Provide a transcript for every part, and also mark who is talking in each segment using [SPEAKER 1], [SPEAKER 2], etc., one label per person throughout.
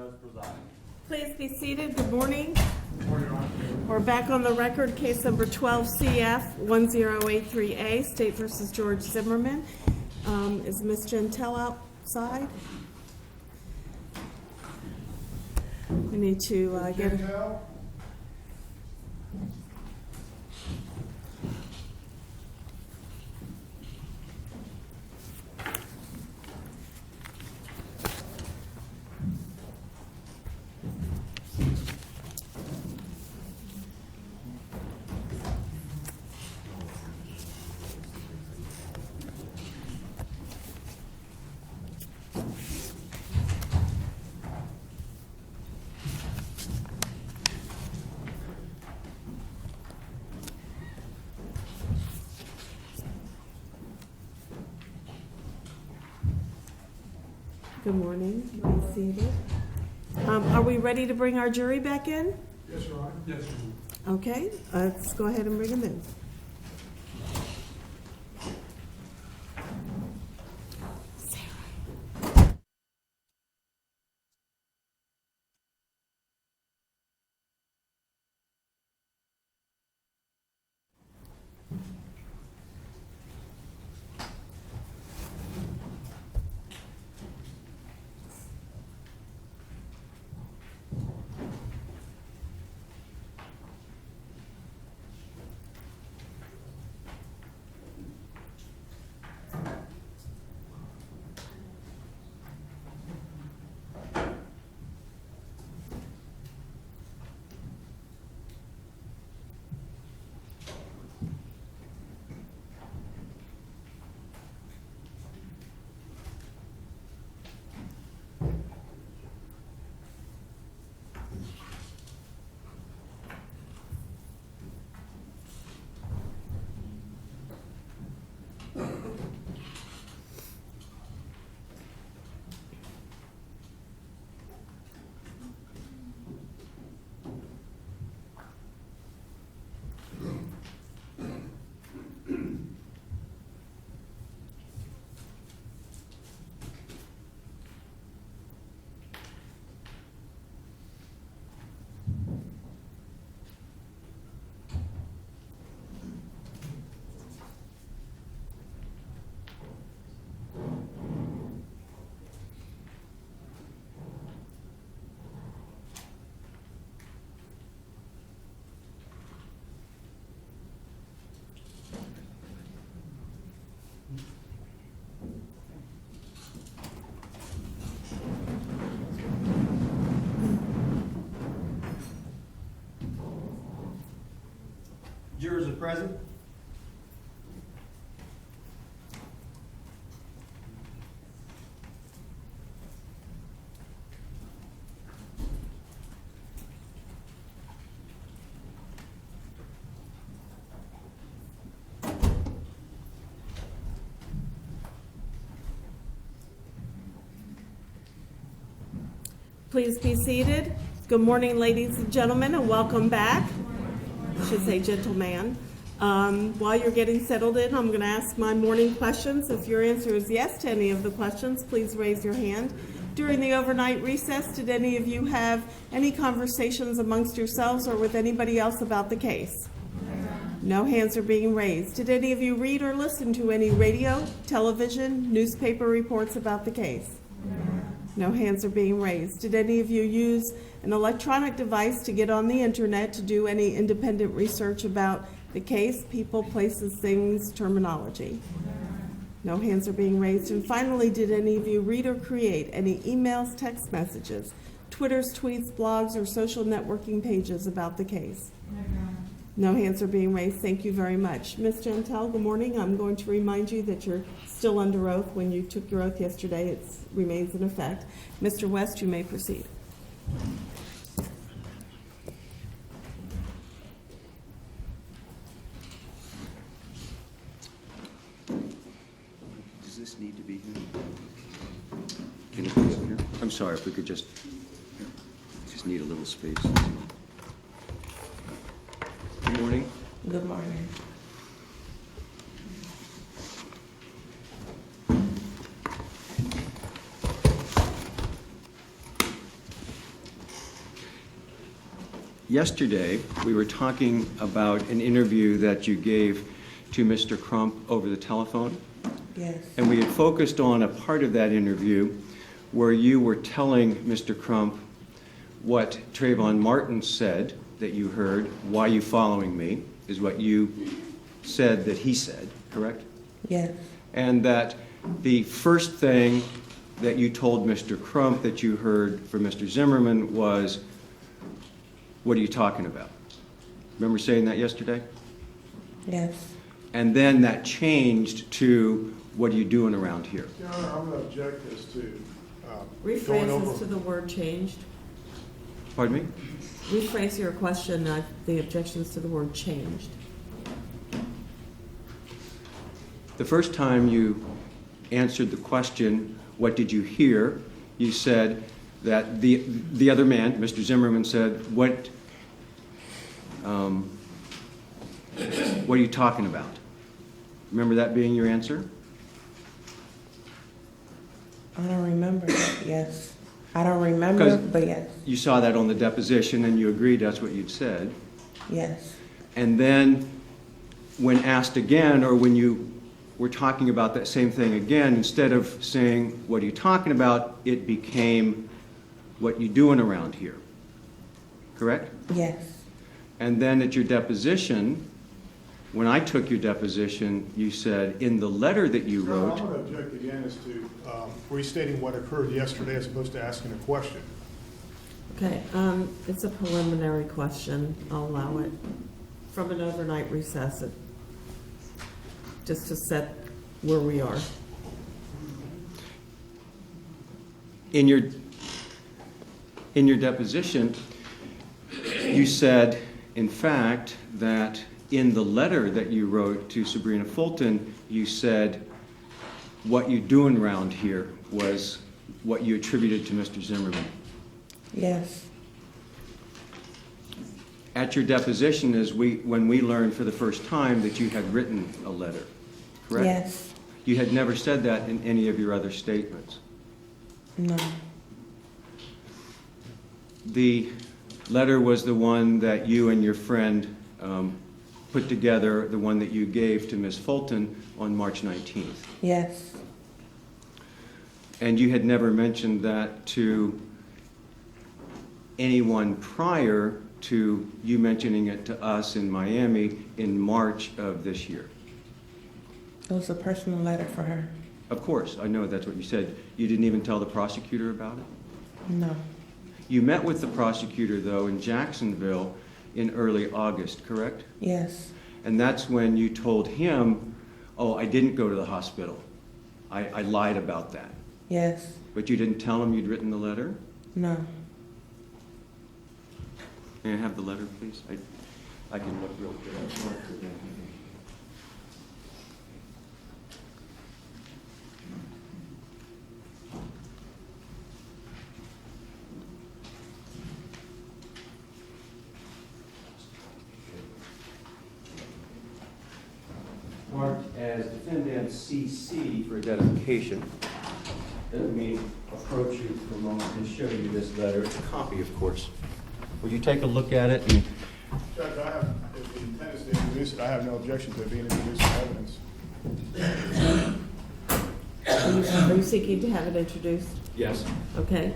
[SPEAKER 1] Rose presiding.
[SPEAKER 2] Please be seated. Good morning.
[SPEAKER 1] Good morning, Your Honor.
[SPEAKER 2] We're back on the record, case number 12CF1083A, State versus George Zimmerman. Is Ms. Jeantel outside? We need to get her.
[SPEAKER 3] Jeantel?
[SPEAKER 2] Good morning. Be seated. Are we ready to bring our jury back in?
[SPEAKER 3] Yes, Your Honor.
[SPEAKER 1] Yes, Your Honor.
[SPEAKER 2] Okay, let's go ahead and bring them in.
[SPEAKER 1] Jurors are present.
[SPEAKER 2] Please be seated. Good morning, ladies and gentlemen, and welcome back. I should say gentleman. While you're getting settled in, I'm going to ask my morning questions. If your answer is yes to any of the questions, please raise your hand. During the overnight recess, did any of you have any conversations amongst yourselves or with anybody else about the case? No hands are being raised. Did any of you read or listen to any radio, television, newspaper reports about the case? No hands are being raised. Did any of you use an electronic device to get on the internet to do any independent research about the case, people, places, things, terminology? No hands are being raised. And finally, did any of you read or create any emails, text messages, Twitters, tweets, blogs, or social networking pages about the case? No hands are being raised. Thank you very much. Ms. Jeantel, good morning. I'm going to remind you that you're still under oath. When you took your oath yesterday, it remains in effect. Mr. West, you may proceed.
[SPEAKER 4] Does this need to be here? Can it be up here? I'm sorry, if we could just need a little space. Good morning.
[SPEAKER 2] Good morning.
[SPEAKER 4] yesterday, we were talking about an interview that you gave to Mr. Crump over the telephone.
[SPEAKER 3] Yes.
[SPEAKER 4] And we had focused on a part of that interview where you were telling Mr. Crump what Trayvon Martin said that you heard, "Why you following me?" is what you said that he said, correct?
[SPEAKER 3] Yes.
[SPEAKER 4] And that the first thing that you told Mr. Crump that you heard from Mr. Zimmerman was, "What are you talking about?" Remember saying that yesterday?
[SPEAKER 3] Yes.
[SPEAKER 4] And then that changed to, "What are you doing around here?"
[SPEAKER 5] Your Honor, I'm going to object as to going
[SPEAKER 2] Rephrase as to
[SPEAKER 5] over.
[SPEAKER 2] the word changed.
[SPEAKER 4] Pardon me?
[SPEAKER 2] Rephrase your question, the objections to the word changed.
[SPEAKER 4] The first time you answered the question, "What did you hear?" you said that the other man, Mr. Zimmerman, said, what are you talking about?" Remember that being your answer?
[SPEAKER 3] I don't remember that. Yes. I don't remember,
[SPEAKER 4] 'Cause-
[SPEAKER 3] but yes.
[SPEAKER 4] You saw that on the deposition and you agreed that's what you'd said.
[SPEAKER 3] Yes.
[SPEAKER 4] And then when asked again, or when you were talking about that same thing again, instead of saying, "What are you talking about?" it became, "What you doing around here?" Correct?
[SPEAKER 3] Yes.
[SPEAKER 4] And then at your deposition, when I took your deposition, you said, in the letter that you
[SPEAKER 5] Your Honor,
[SPEAKER 4] wrote,
[SPEAKER 5] I'm going to object again as to restating what occurred yesterday as opposed to asking a question.
[SPEAKER 2] Okay, it's a preliminary question. I'll allow it. From an overnight recess, just to set where we are.
[SPEAKER 4] in your deposition, you said, in fact, that in the letter that you wrote to Sabrina Fulton, you said, "What you doing around here," was what you attributed to Mr. Zimmerman.
[SPEAKER 3] Yes.
[SPEAKER 4] At your deposition is when we learned for the first time that you had written a letter, correct?
[SPEAKER 3] Yes.
[SPEAKER 4] You had never said that in any of your other statements.
[SPEAKER 3] No.
[SPEAKER 4] The letter was the one that you and your friend put together, the one that you gave to Ms. Fulton on March 19th.
[SPEAKER 3] Yes.
[SPEAKER 4] And you had never mentioned that to anyone prior to you mentioning it to us in Miami in March of this year.
[SPEAKER 3] It was a personal letter for her.
[SPEAKER 4] Of course, I know that's what you said. You didn't even tell the prosecutor about it?
[SPEAKER 3] No.
[SPEAKER 4] You met with the prosecutor, though, in Jacksonville in early August, correct?
[SPEAKER 3] Yes.
[SPEAKER 4] And that's when you told him, "Oh, I didn't go to the hospital. I lied about that."
[SPEAKER 3] Yes.
[SPEAKER 4] But you didn't tell him you'd written the letter?
[SPEAKER 3] No.
[SPEAKER 4] May I have the letter, please? I can look real quick. Marked as defendant CC for identification. Let me approach you for a moment and show you this letter. It's a copy, of course. Would you take a look at it? And
[SPEAKER 5] Judge, if the intent is to introduce it, I have no objection to it being introduced as evidence.
[SPEAKER 2] Are you seeking to have it introduced?
[SPEAKER 4] yes.
[SPEAKER 2] Okay.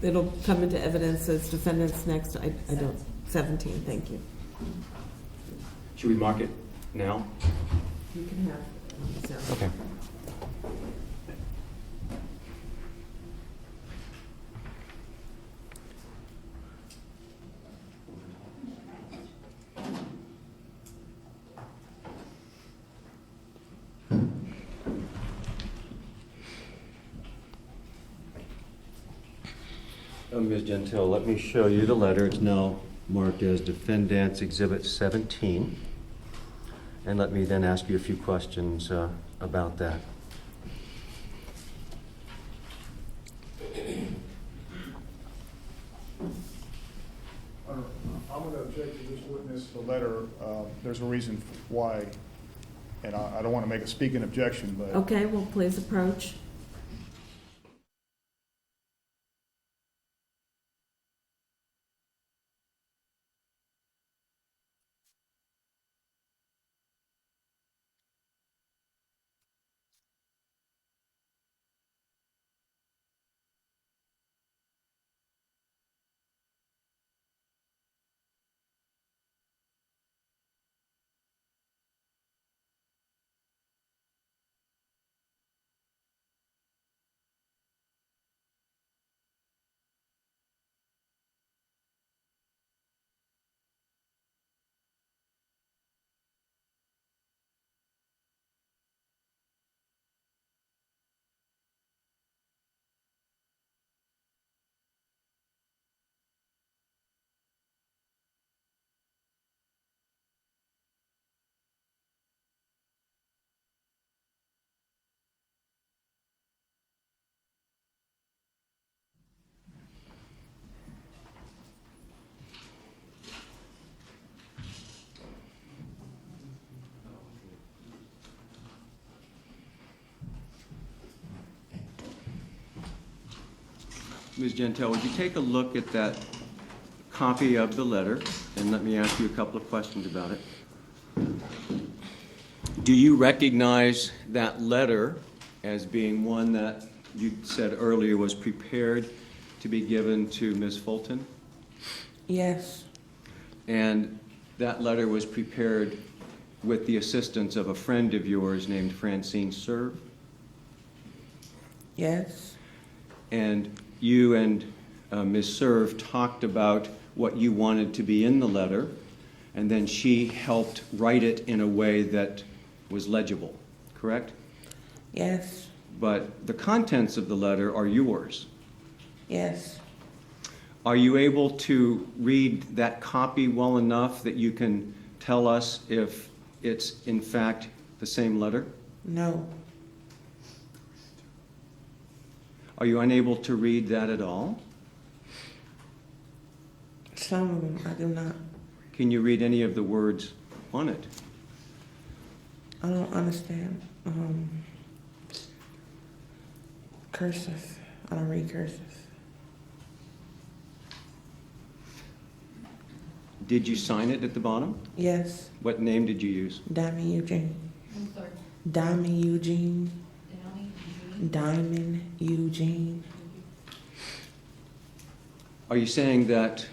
[SPEAKER 2] It'll come into evidence as defendants next. I don't. 17. Thank you.
[SPEAKER 4] Should we mark it now?
[SPEAKER 2] You can have. Sarah.
[SPEAKER 4] Okay. Ms. Jeantel, let me show you the letter. It's now marked as Defendant's Exhibit 17. And let me then ask you a few questions about that.
[SPEAKER 5] I'm going to object to this witness, the letter. There's a reason why, and I don't want to make a speaking objection, but
[SPEAKER 2] Okay. Well, please approach.
[SPEAKER 4] Ms. Jeantel, would you take a look at that copy of the letter, and let me ask you a couple of questions about it. Do you recognize that letter as being one that you said earlier was prepared to be given to Ms. Fulton?
[SPEAKER 3] Yes.
[SPEAKER 4] And that letter was prepared with the assistance of a friend of yours named Francine Serve?
[SPEAKER 3] Yes.
[SPEAKER 4] And you and Ms. Serve talked about what you wanted to be in the letter, and then she helped write it in a way that was legible, correct?
[SPEAKER 3] Yes.
[SPEAKER 4] But the contents of the letter are yours.
[SPEAKER 3] Yes.
[SPEAKER 4] Are you able to read that copy well enough that you can tell us if it's in fact the same letter?
[SPEAKER 3] No.
[SPEAKER 4] Are you unable to read that at all?
[SPEAKER 3] Some of them I do not.
[SPEAKER 4] Can you read any of the words on it?
[SPEAKER 3] I don't understand. Cursive. I don't read cursive.
[SPEAKER 4] Did you sign it at the bottom?
[SPEAKER 3] Yes.
[SPEAKER 4] What name did you use?
[SPEAKER 3] Diamond Eugene.
[SPEAKER 6] I'm sorry.
[SPEAKER 3] Diamond Eugene.
[SPEAKER 6] Downey?
[SPEAKER 3] Diamond Eugene.
[SPEAKER 4] Are you saying that,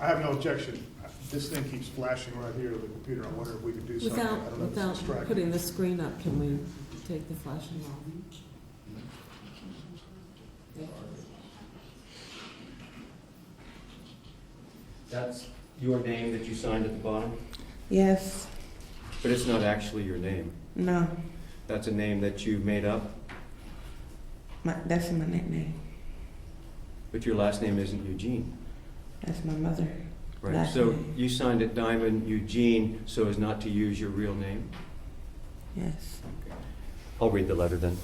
[SPEAKER 5] I have no objection. This thing keeps flashing right here on the computer. I wonder if we could do something. I don't know if it's
[SPEAKER 2] Without
[SPEAKER 5] distracting.
[SPEAKER 2] putting the screen up, can we take the flashing off?
[SPEAKER 4] that's your name that you signed at the bottom?
[SPEAKER 3] Yes.
[SPEAKER 4] But it's not actually your name.
[SPEAKER 3] No.
[SPEAKER 4] That's a name that you made up,
[SPEAKER 3] That's my nickname.
[SPEAKER 4] but your last name isn't Eugene.
[SPEAKER 3] That's my mother.
[SPEAKER 4] Right.
[SPEAKER 3] Last
[SPEAKER 4] So
[SPEAKER 3] name.
[SPEAKER 4] you signed it Diamond Eugene so as not to use your real name?
[SPEAKER 3] Yes.
[SPEAKER 4] I'll read the letter then.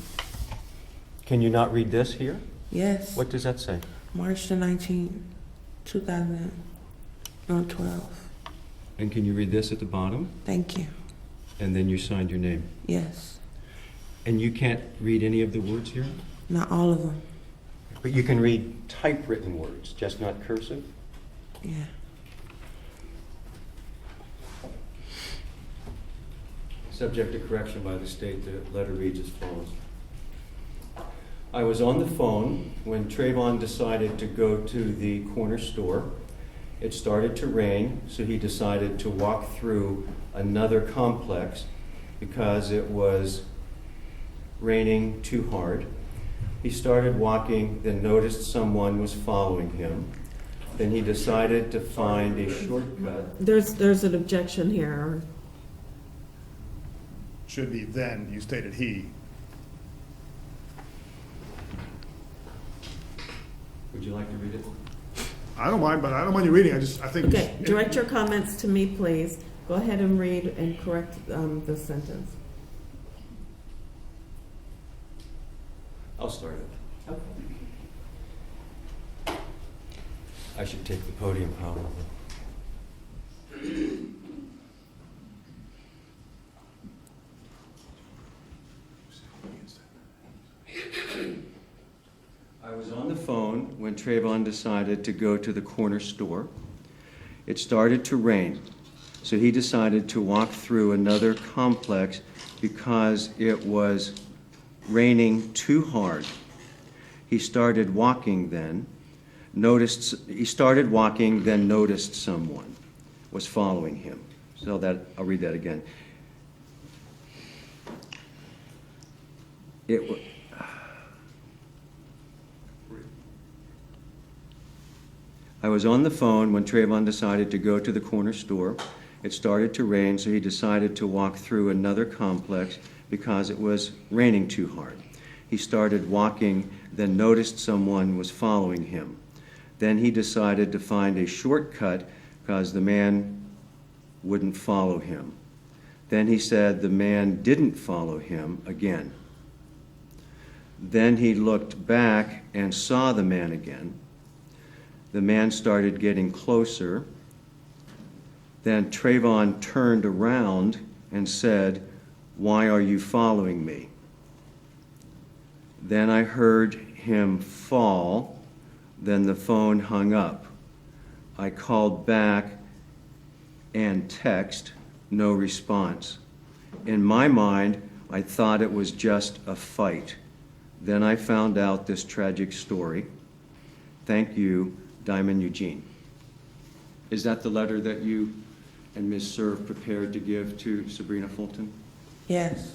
[SPEAKER 4] Can you not read this here?
[SPEAKER 3] Yes.
[SPEAKER 4] What does that say?
[SPEAKER 3] March the 19th, 2012.
[SPEAKER 4] And can you read this at the bottom?
[SPEAKER 3] Thank you.
[SPEAKER 4] And then you signed your name.
[SPEAKER 3] Yes.
[SPEAKER 4] And you can't read any of the words here?
[SPEAKER 3] Not all of them.
[SPEAKER 4] But you can read typewritten words, just not cursive?
[SPEAKER 3] Yeah.
[SPEAKER 4] Subject to correction by the state, the letter reads as follows. I was on the phone when Trayvon decided to go to the corner store. It started to rain, so he decided to walk through another complex because it was raining too hard. He started walking, then noticed someone was following him. Then he decided to find a shortcut.
[SPEAKER 2] There's an objection here.
[SPEAKER 5] Should be then, you stated he.
[SPEAKER 4] Would you like to read it?
[SPEAKER 5] I don't mind, but I don't mind you reading. I think.
[SPEAKER 2] Okay, direct your comments to me, please. Go ahead and read and correct the sentence.
[SPEAKER 4] I'll start it.
[SPEAKER 2] Okay.
[SPEAKER 4] I should take the podium out. I was on the phone when Trayvon decided to go to the corner store. It started to rain, so he decided to walk through another complex because it was raining too hard. He started walking, then noticed someone was following him. So I'll read that again. I was on the phone when Trayvon decided to go to the corner store. It started to rain, so he decided to walk through another complex because it was raining too hard. He started walking, then noticed someone was following him. Then he decided to find a shortcut because the man wouldn't follow him. Then he said the man didn't follow him again. Then he looked back and saw the man again. The man started getting closer. Then Trayvon turned around and said, "Why are you following me?" Then I heard him fall, then the phone hung up. I called back and text, no response. In my mind, I thought it was just a fight. Then I found out this tragic story. Thank you, Diamond Eugene. Is that the letter that you and Ms. Cerv prepared to give to Sabrina Fulton?
[SPEAKER 3] Yes.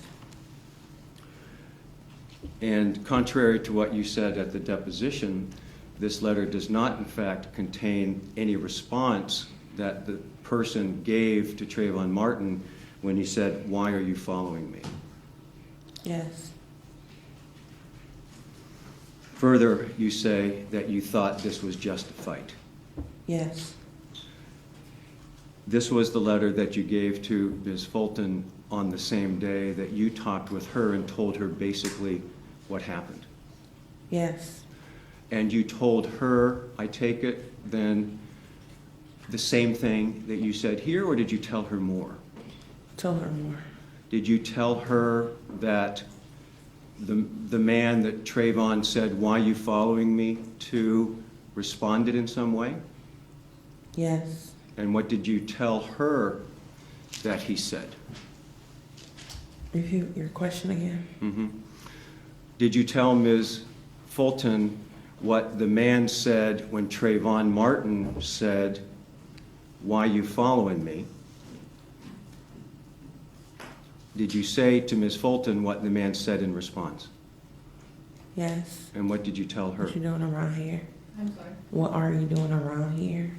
[SPEAKER 4] And contrary to what you said at the deposition, this letter does not in fact contain any response that the person gave to Trayvon Martin when he said, "Why are you following me?"
[SPEAKER 3] Yes.
[SPEAKER 4] Further, you say that you thought this was just a fight.
[SPEAKER 3] Yes.
[SPEAKER 4] This was the letter that you gave to Ms. Fulton on the same day that you talked with her and told her basically what happened.
[SPEAKER 3] Yes.
[SPEAKER 4] And you told her, I take it, then the same thing that you said here, or did you tell her more?
[SPEAKER 3] Told her more.
[SPEAKER 4] Did you tell her that the man that Trayvon said, "Why are you following me?" to responded in some way?
[SPEAKER 3] Yes.
[SPEAKER 4] And what did you tell her that he said?
[SPEAKER 3] Repeat your question again.
[SPEAKER 4] Mm-hmm. Did you tell Ms. Fulton what the man said when Trayvon Martin said, "Why are you following me?" Did you say to Ms. Fulton what the man said in response?
[SPEAKER 3] Yes.
[SPEAKER 4] And what did you tell her?
[SPEAKER 3] What you doing around here?
[SPEAKER 6] I'm sorry.
[SPEAKER 3] What are you doing around here?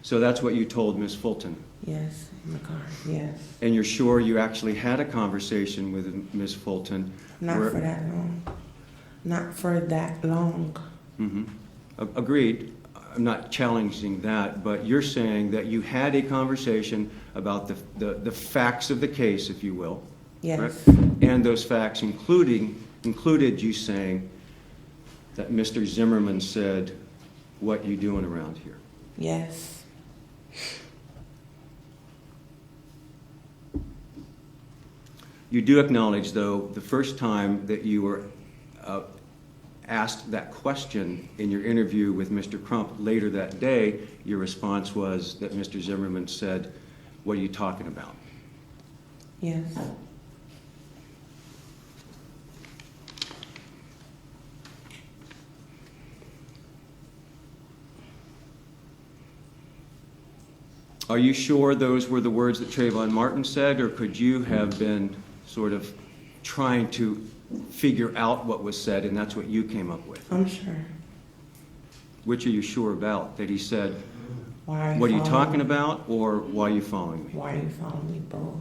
[SPEAKER 4] So that's what you told Ms. Fulton.
[SPEAKER 3] Yes. In the car. Yes.
[SPEAKER 4] And you're sure you actually had a conversation with Ms. Fulton?
[SPEAKER 3] Not
[SPEAKER 4] where-
[SPEAKER 3] for that long. Not for that long.
[SPEAKER 4] Mhm. Agreed. I'm not challenging that, but you're saying that you had a conversation about the facts of the case, if you will.
[SPEAKER 3] Yes.
[SPEAKER 4] Right? And those facts included you saying that Mr. Zimmerman said, "What you doing around here?"
[SPEAKER 3] Yes.
[SPEAKER 4] You do acknowledge, though, the first time that you were asked that question in your interview with Mr. Crump later that day, your response was that Mr. Zimmerman said, "What are you talking about?"
[SPEAKER 3] Yes.
[SPEAKER 4] Are you sure those were the words that Trayvon Martin said, or could you have been sort of trying to figure out what was said, and that's what you came up with?
[SPEAKER 3] I'm sure.
[SPEAKER 4] Which are you sure about? That he said,
[SPEAKER 3] Why are you
[SPEAKER 4] "What are you
[SPEAKER 3] following
[SPEAKER 4] talking
[SPEAKER 3] me?
[SPEAKER 4] about?" or "Why are you following me?"
[SPEAKER 3] Why are you following me, bro?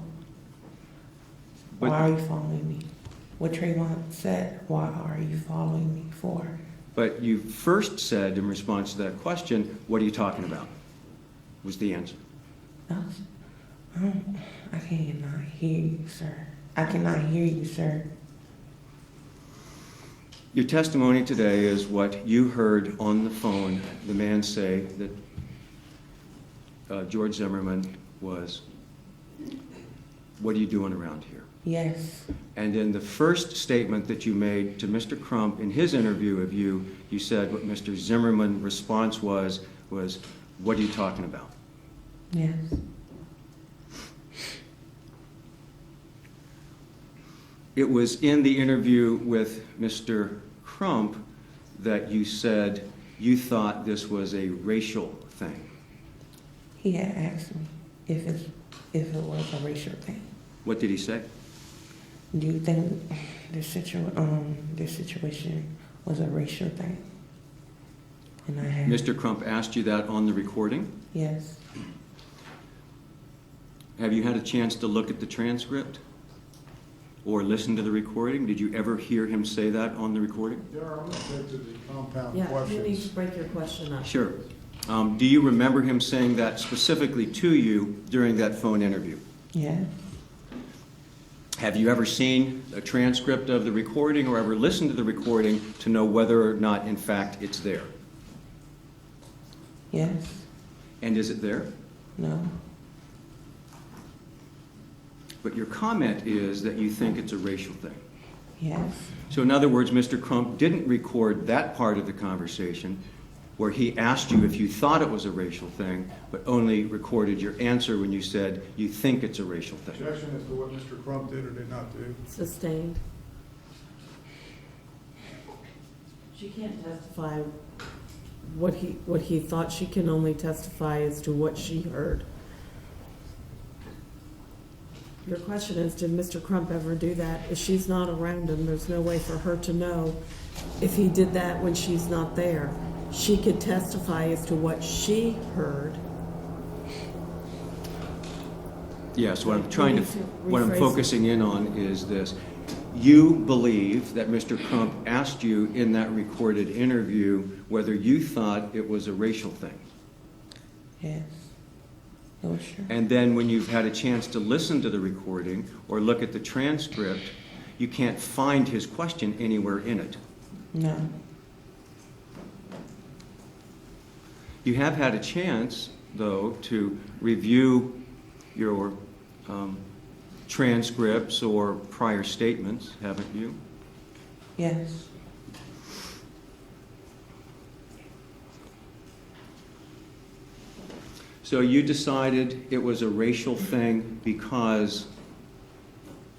[SPEAKER 4] But-
[SPEAKER 3] Why are you following me? What Trayvon said, why are you following me for?
[SPEAKER 4] But you first said in response to that question, "What are you talking about?" was the answer.
[SPEAKER 3] I cannot hear you, sir. I cannot hear you, sir.
[SPEAKER 4] Your testimony today is what you heard on the phone the man say that George Zimmerman was, "What are you doing around here?"
[SPEAKER 3] Yes.
[SPEAKER 4] And in the first statement that you made to Mr. Crump in his interview of you, you said what Mr. Zimmerman's response was, "What are you talking about?"
[SPEAKER 3] Yes.
[SPEAKER 4] It was in the interview with Mr. Crump that you said you thought this was a racial thing.
[SPEAKER 3] He had asked me if it was a racial thing.
[SPEAKER 4] What did he say?
[SPEAKER 3] Do you think this situation was a racial thing? And I had
[SPEAKER 4] Mr. Crump asked you that on the recording.
[SPEAKER 3] yes.
[SPEAKER 4] Have you had a chance to look at the transcript or listen to the recording? Did you ever hear him say that on the recording?
[SPEAKER 5] Yeah, I'm going to take to the compound
[SPEAKER 7] Yeah, you need
[SPEAKER 5] questions.
[SPEAKER 7] to break your question up.
[SPEAKER 4] Sure. Do you remember him saying that specifically to you during that phone interview?
[SPEAKER 3] Yes.
[SPEAKER 4] Have you ever seen a transcript of the recording or ever listened to the recording to know whether or not, in fact, it's there?
[SPEAKER 3] Yes.
[SPEAKER 4] And is it there?
[SPEAKER 3] No.
[SPEAKER 4] But your comment is that you think it's a racial thing.
[SPEAKER 3] Yes.
[SPEAKER 4] So in other words, Mr. Crump didn't record that part of the conversation where he asked you if you thought it was a racial thing, but only recorded your answer when you said you think it's a racial thing.
[SPEAKER 5] Objection as to what Mr. Crump did or did not do.
[SPEAKER 2] Sustained. She can't testify what he thought. She can only testify as to what she heard. Your question is, did Mr. Crump ever do that? If she's not around him, there's no way for her to know if he did that when she's not there. She could testify as to what she heard.
[SPEAKER 4] Yes, what I'm
[SPEAKER 2] Rephrase it.
[SPEAKER 4] focusing in on is this. You believe that Mr. Crump asked you in that recorded interview whether you thought it was a racial thing.
[SPEAKER 3] Yes. It was true.
[SPEAKER 4] And then when you've had a chance to listen to the recording or look at the transcript, you can't find his question anywhere in it.
[SPEAKER 3] No.
[SPEAKER 4] You have had a chance, though, to review your transcripts or prior statements, haven't you?
[SPEAKER 3] Yes.
[SPEAKER 4] So you decided it was a racial thing because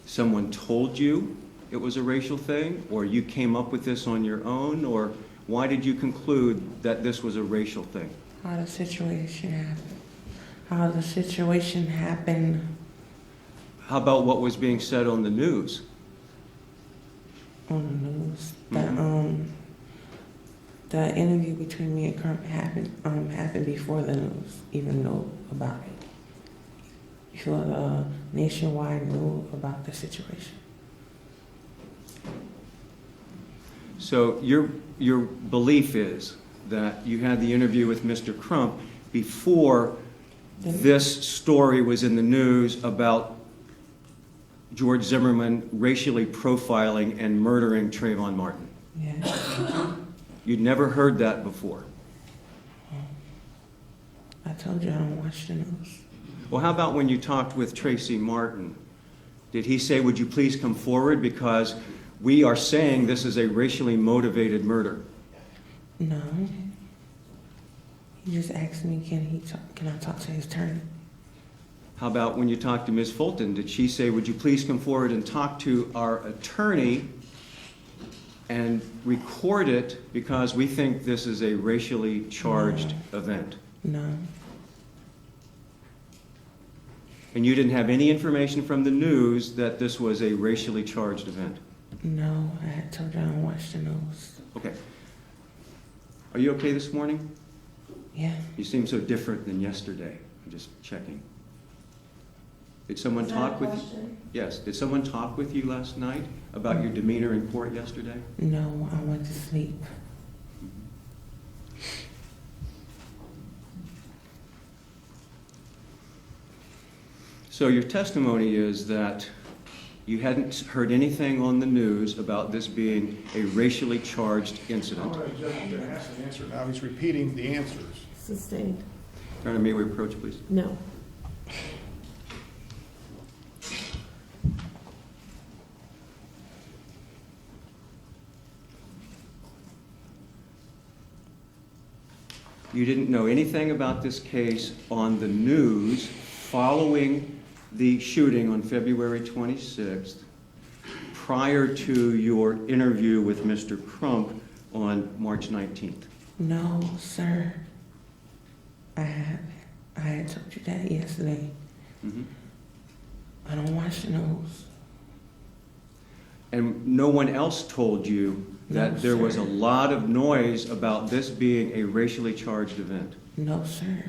[SPEAKER 4] someone told you it was a racial thing, or you came up with this on your own, or why did you conclude that this was a racial thing?
[SPEAKER 3] How the situation happened. How the situation happened
[SPEAKER 4] How about what was being said on the news?
[SPEAKER 3] on the news.
[SPEAKER 4] Mhm.
[SPEAKER 3] The interview between me and Crump happened before the news even knew about it. Before the nationwide knew about the situation.
[SPEAKER 4] So your belief is that you had the interview with Mr. Crump before this story was in the news about George Zimmerman racially profiling and murdering Trayvon Martin.
[SPEAKER 3] Yeah.
[SPEAKER 4] You'd never heard that before.
[SPEAKER 3] I told you I don't watch the news.
[SPEAKER 4] Well, how about when you talked with Tracy Martin? Did he say, would you please come forward because we are saying this is a racially motivated murder?
[SPEAKER 3] No. He just asked me, can I talk to his attorney?
[SPEAKER 4] How about when you talked to Ms. Fulton? Did she say, would you please come forward and talk to our attorney and record it because we think this is a racially charged event?
[SPEAKER 3] No.
[SPEAKER 4] And you didn't have any information from the news that this was a racially charged event?
[SPEAKER 3] No, I had told you I don't watch the news.
[SPEAKER 4] Okay. Are you okay this morning?
[SPEAKER 3] Yeah.
[SPEAKER 4] You seem so different than yesterday. I'm just checking. Did someone talk with you? Yes. Did someone talk with you last night about your demeanor in court yesterday?
[SPEAKER 3] No, I went to sleep.
[SPEAKER 4] So your testimony is that you hadn't heard anything on the news about this being a racially charged
[SPEAKER 5] I'm
[SPEAKER 4] incident.
[SPEAKER 5] going to object to ask the answer now. He's repeating the answers.
[SPEAKER 2] Sustained.
[SPEAKER 4] Your Honor, may we approach, please?
[SPEAKER 2] No.
[SPEAKER 4] You didn't know anything about this case on the news following the shooting on February 26th, prior to your interview with Mr. Crump on March 19th.
[SPEAKER 3] No, sir. I haven't. I had told you that yesterday.
[SPEAKER 4] Mhm.
[SPEAKER 3] I don't watch the news.
[SPEAKER 4] And no one else told you that
[SPEAKER 3] No,
[SPEAKER 4] there was
[SPEAKER 3] sir.
[SPEAKER 4] a lot of noise about this being a racially charged event?
[SPEAKER 3] No, sir.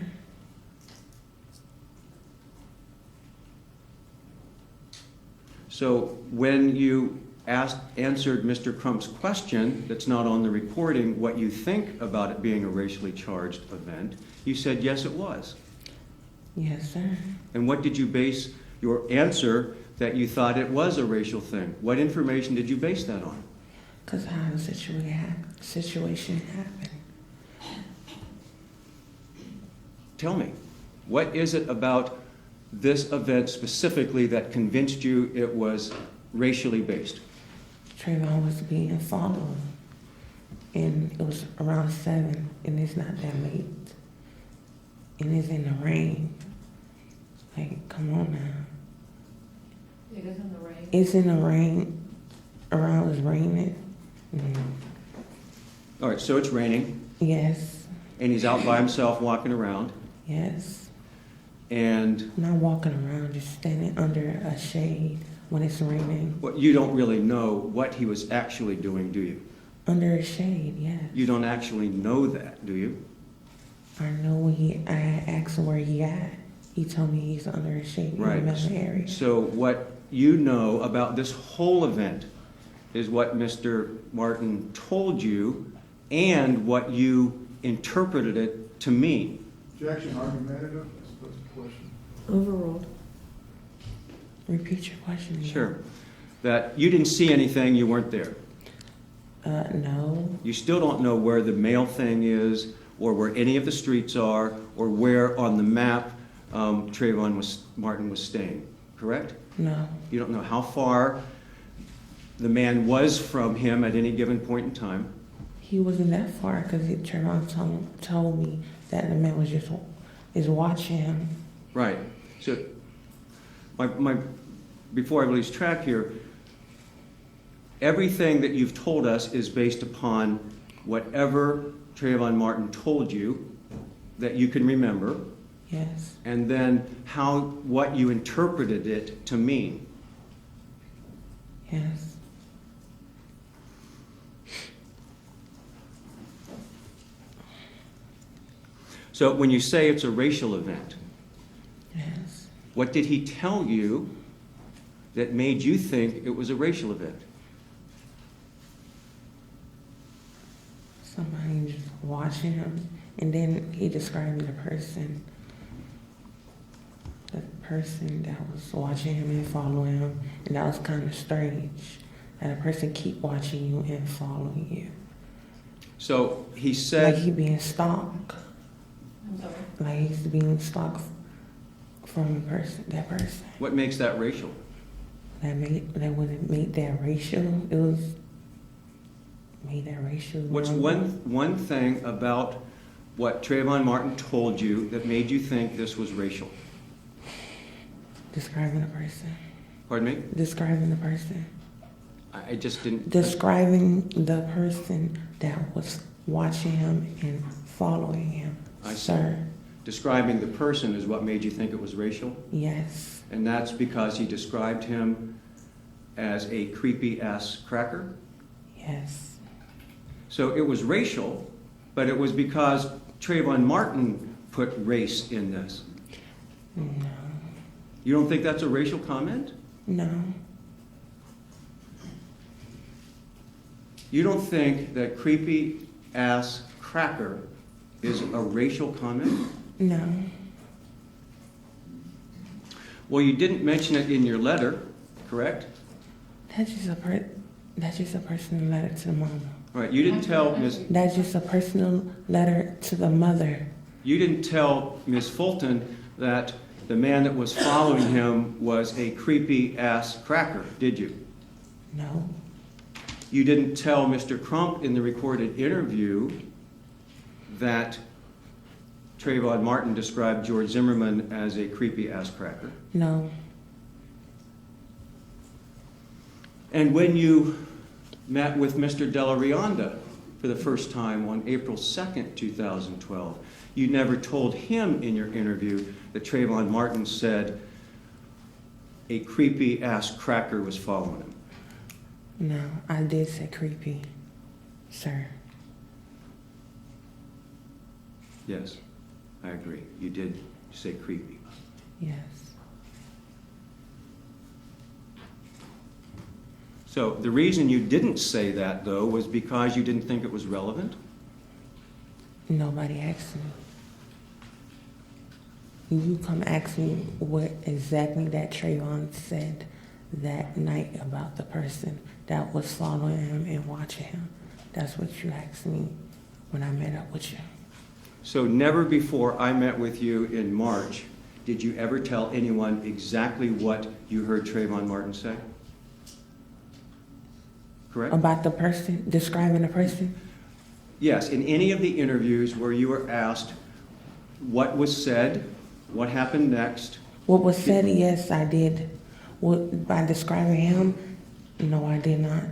[SPEAKER 4] So when you answered Mr. Crump's question, that's not on the recording, what you think about it being a racially charged event, you said yes, it was.
[SPEAKER 3] Yes, sir.
[SPEAKER 4] And what did you base your answer that you thought it was a racial thing? What information did you base that on?
[SPEAKER 3] Because how the situation happened.
[SPEAKER 4] Tell me, what is it about this event specifically that convinced you it was racially based?
[SPEAKER 3] Trayvon was being followed, and it was around 7, and it's not that late, and it's in the rain. Like, come on now.
[SPEAKER 6] It is in the rain.
[SPEAKER 3] It's in the rain. Around it's raining.
[SPEAKER 4] All right, so it's raining,
[SPEAKER 3] Yes,
[SPEAKER 4] and he's out by himself walking around,
[SPEAKER 3] yes.
[SPEAKER 4] and
[SPEAKER 3] Not walking around, just standing under a shade when it's raining.
[SPEAKER 4] what you don't really know what he was actually doing, do you?
[SPEAKER 3] Under a shade, yes.
[SPEAKER 4] You don't actually know that, do you?
[SPEAKER 3] I know I asked him where he at. He told me he's under a shade in the
[SPEAKER 4] Right.
[SPEAKER 3] Melvin area.
[SPEAKER 4] So what you know about this whole event is what Mr. Martin told you and what you interpreted it to mean.
[SPEAKER 5] Objection, argumentative, as opposed to question.
[SPEAKER 2] Overruled.
[SPEAKER 3] Repeat your question. again.
[SPEAKER 4] Sure. That you didn't see anything, you weren't there.
[SPEAKER 3] No.
[SPEAKER 4] You still don't know where the mail thing is, or where any of the streets are, or where on the map Trayvon Martin was staying, correct?
[SPEAKER 3] No.
[SPEAKER 4] You don't know how far the man was from him at any given point in time.
[SPEAKER 3] He wasn't that far because Trayvon told me that the man was is watching him.
[SPEAKER 4] Right. So, before I lose track here, everything that you've told us is based upon whatever Trayvon Martin told you that you can remember,
[SPEAKER 3] Yes.
[SPEAKER 4] and then what you interpreted it to mean.
[SPEAKER 3] Yes.
[SPEAKER 4] So when you say it's a racial event,
[SPEAKER 3] Yes.
[SPEAKER 4] what did he tell you that made you think it was a racial event?
[SPEAKER 3] Somebody just watching him, and then he described the person that was watching him and following him, and that was kind of strange. That a person keep watching you and following you,
[SPEAKER 4] So he
[SPEAKER 3] like
[SPEAKER 4] said,
[SPEAKER 3] he being stalked,
[SPEAKER 6] I'm sorry.
[SPEAKER 3] like he's being stalked from that person.
[SPEAKER 4] what makes that racial?
[SPEAKER 3] That wouldn't make that racial. It was made that racial.
[SPEAKER 4] What's one thing about what Trayvon Martin told you that made you think this was racial?
[SPEAKER 3] Describing the person.
[SPEAKER 4] Pardon me?
[SPEAKER 3] Describing the person.
[SPEAKER 4] I just didn't.
[SPEAKER 3] Describing the person that was watching him and following him.
[SPEAKER 4] I see.
[SPEAKER 3] Sir.
[SPEAKER 4] Describing the person is what made you think it was racial?
[SPEAKER 3] Yes.
[SPEAKER 4] And that's because he described him as a creepy-ass cracker?
[SPEAKER 3] Yes.
[SPEAKER 4] So it was racial, but it was because Trayvon Martin put race in this.
[SPEAKER 3] No.
[SPEAKER 4] You don't think that's a racial comment?
[SPEAKER 3] No.
[SPEAKER 4] You don't think that creepy-ass cracker is a racial comment?
[SPEAKER 3] No.
[SPEAKER 4] Well, you didn't mention it in your letter, correct?
[SPEAKER 3] That's just a personal letter to the mama.
[SPEAKER 4] All right, you didn't tell Miss
[SPEAKER 3] That's just a personal letter to the mother.
[SPEAKER 4] You didn't tell Miss Fulton that the man that was following him was a creepy-ass cracker, did you?
[SPEAKER 3] No.
[SPEAKER 4] You didn't tell Mr. Crump in the recorded interview that Trayvon Martin described George Zimmerman as a creepy-ass cracker.
[SPEAKER 3] No.
[SPEAKER 4] And when you met with Mr. Della Rionda for the first time on April 2nd, 2012, you never told him in your interview that Trayvon Martin said a creepy-ass cracker was following him.
[SPEAKER 3] No. I did say creepy, sir.
[SPEAKER 4] Yes, I agree. You did say creepy.
[SPEAKER 3] Yes.
[SPEAKER 4] So the reason you didn't say that, though, was because you didn't think it was relevant?
[SPEAKER 3] Nobody asked me. You come ask me what exactly that Trayvon said that night about the person that was following him and watching him. That's what you asked me when I met up with you.
[SPEAKER 4] So never before I met with you in March did you ever tell anyone exactly what you heard Trayvon Martin say? correct?
[SPEAKER 3] About the person, describing the person?
[SPEAKER 4] Yes, in any of the interviews where you were asked what was said, what happened next,
[SPEAKER 3] What was said, yes, I did. What, by describing him, no, I did not.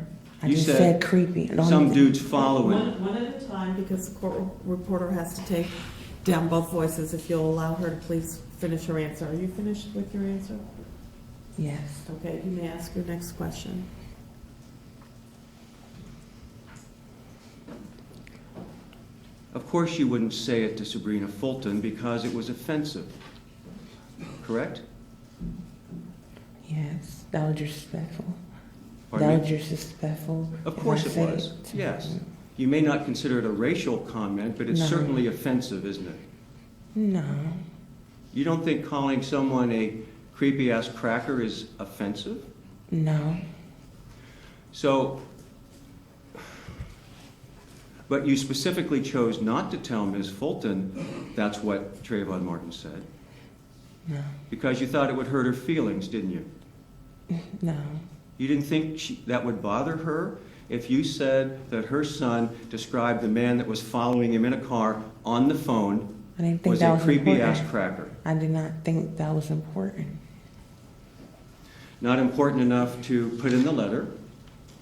[SPEAKER 3] I
[SPEAKER 4] You
[SPEAKER 3] just
[SPEAKER 4] said
[SPEAKER 3] said creepy. The only
[SPEAKER 4] some
[SPEAKER 3] thing-
[SPEAKER 4] dude's following.
[SPEAKER 2] One at a time, because the court reporter has to take down both voices. If you'll allow her to please finish her answer. Are you finished with your answer?
[SPEAKER 3] Yes.
[SPEAKER 2] Okay, you may ask your next question.
[SPEAKER 4] Of course, you wouldn't say it to Sabrina Fulton because it was offensive, correct?
[SPEAKER 3] Yes. That was disrespectful.
[SPEAKER 4] Pardon
[SPEAKER 3] That
[SPEAKER 4] me?
[SPEAKER 3] was disrespectful.
[SPEAKER 4] Of
[SPEAKER 3] if
[SPEAKER 4] course
[SPEAKER 3] I
[SPEAKER 4] it
[SPEAKER 3] said
[SPEAKER 4] was,
[SPEAKER 3] to
[SPEAKER 4] yes.
[SPEAKER 3] him.
[SPEAKER 4] You may not consider it a racial comment, but it's
[SPEAKER 3] No.
[SPEAKER 4] certainly offensive, isn't it?
[SPEAKER 3] No.
[SPEAKER 4] You don't think calling someone a creepy-ass cracker is offensive?
[SPEAKER 3] No.
[SPEAKER 4] So, but you specifically chose not to tell Ms. Fulton that's what Trayvon Martin said,
[SPEAKER 3] No.
[SPEAKER 4] because you thought it would hurt her feelings, didn't you?
[SPEAKER 3] No.
[SPEAKER 4] You didn't think that would bother her if you said that her son described the man that was following him in a car on the phone
[SPEAKER 3] I didn't think
[SPEAKER 4] was
[SPEAKER 3] that
[SPEAKER 4] a
[SPEAKER 3] was
[SPEAKER 4] creepy-ass
[SPEAKER 3] important.
[SPEAKER 4] cracker?
[SPEAKER 3] I did not think that was important.
[SPEAKER 4] Not important enough to put in the letter,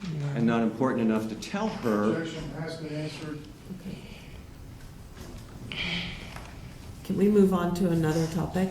[SPEAKER 3] No.
[SPEAKER 4] and not important enough to tell her.
[SPEAKER 5] Objection has been answered.
[SPEAKER 2] Can we move on to another topic?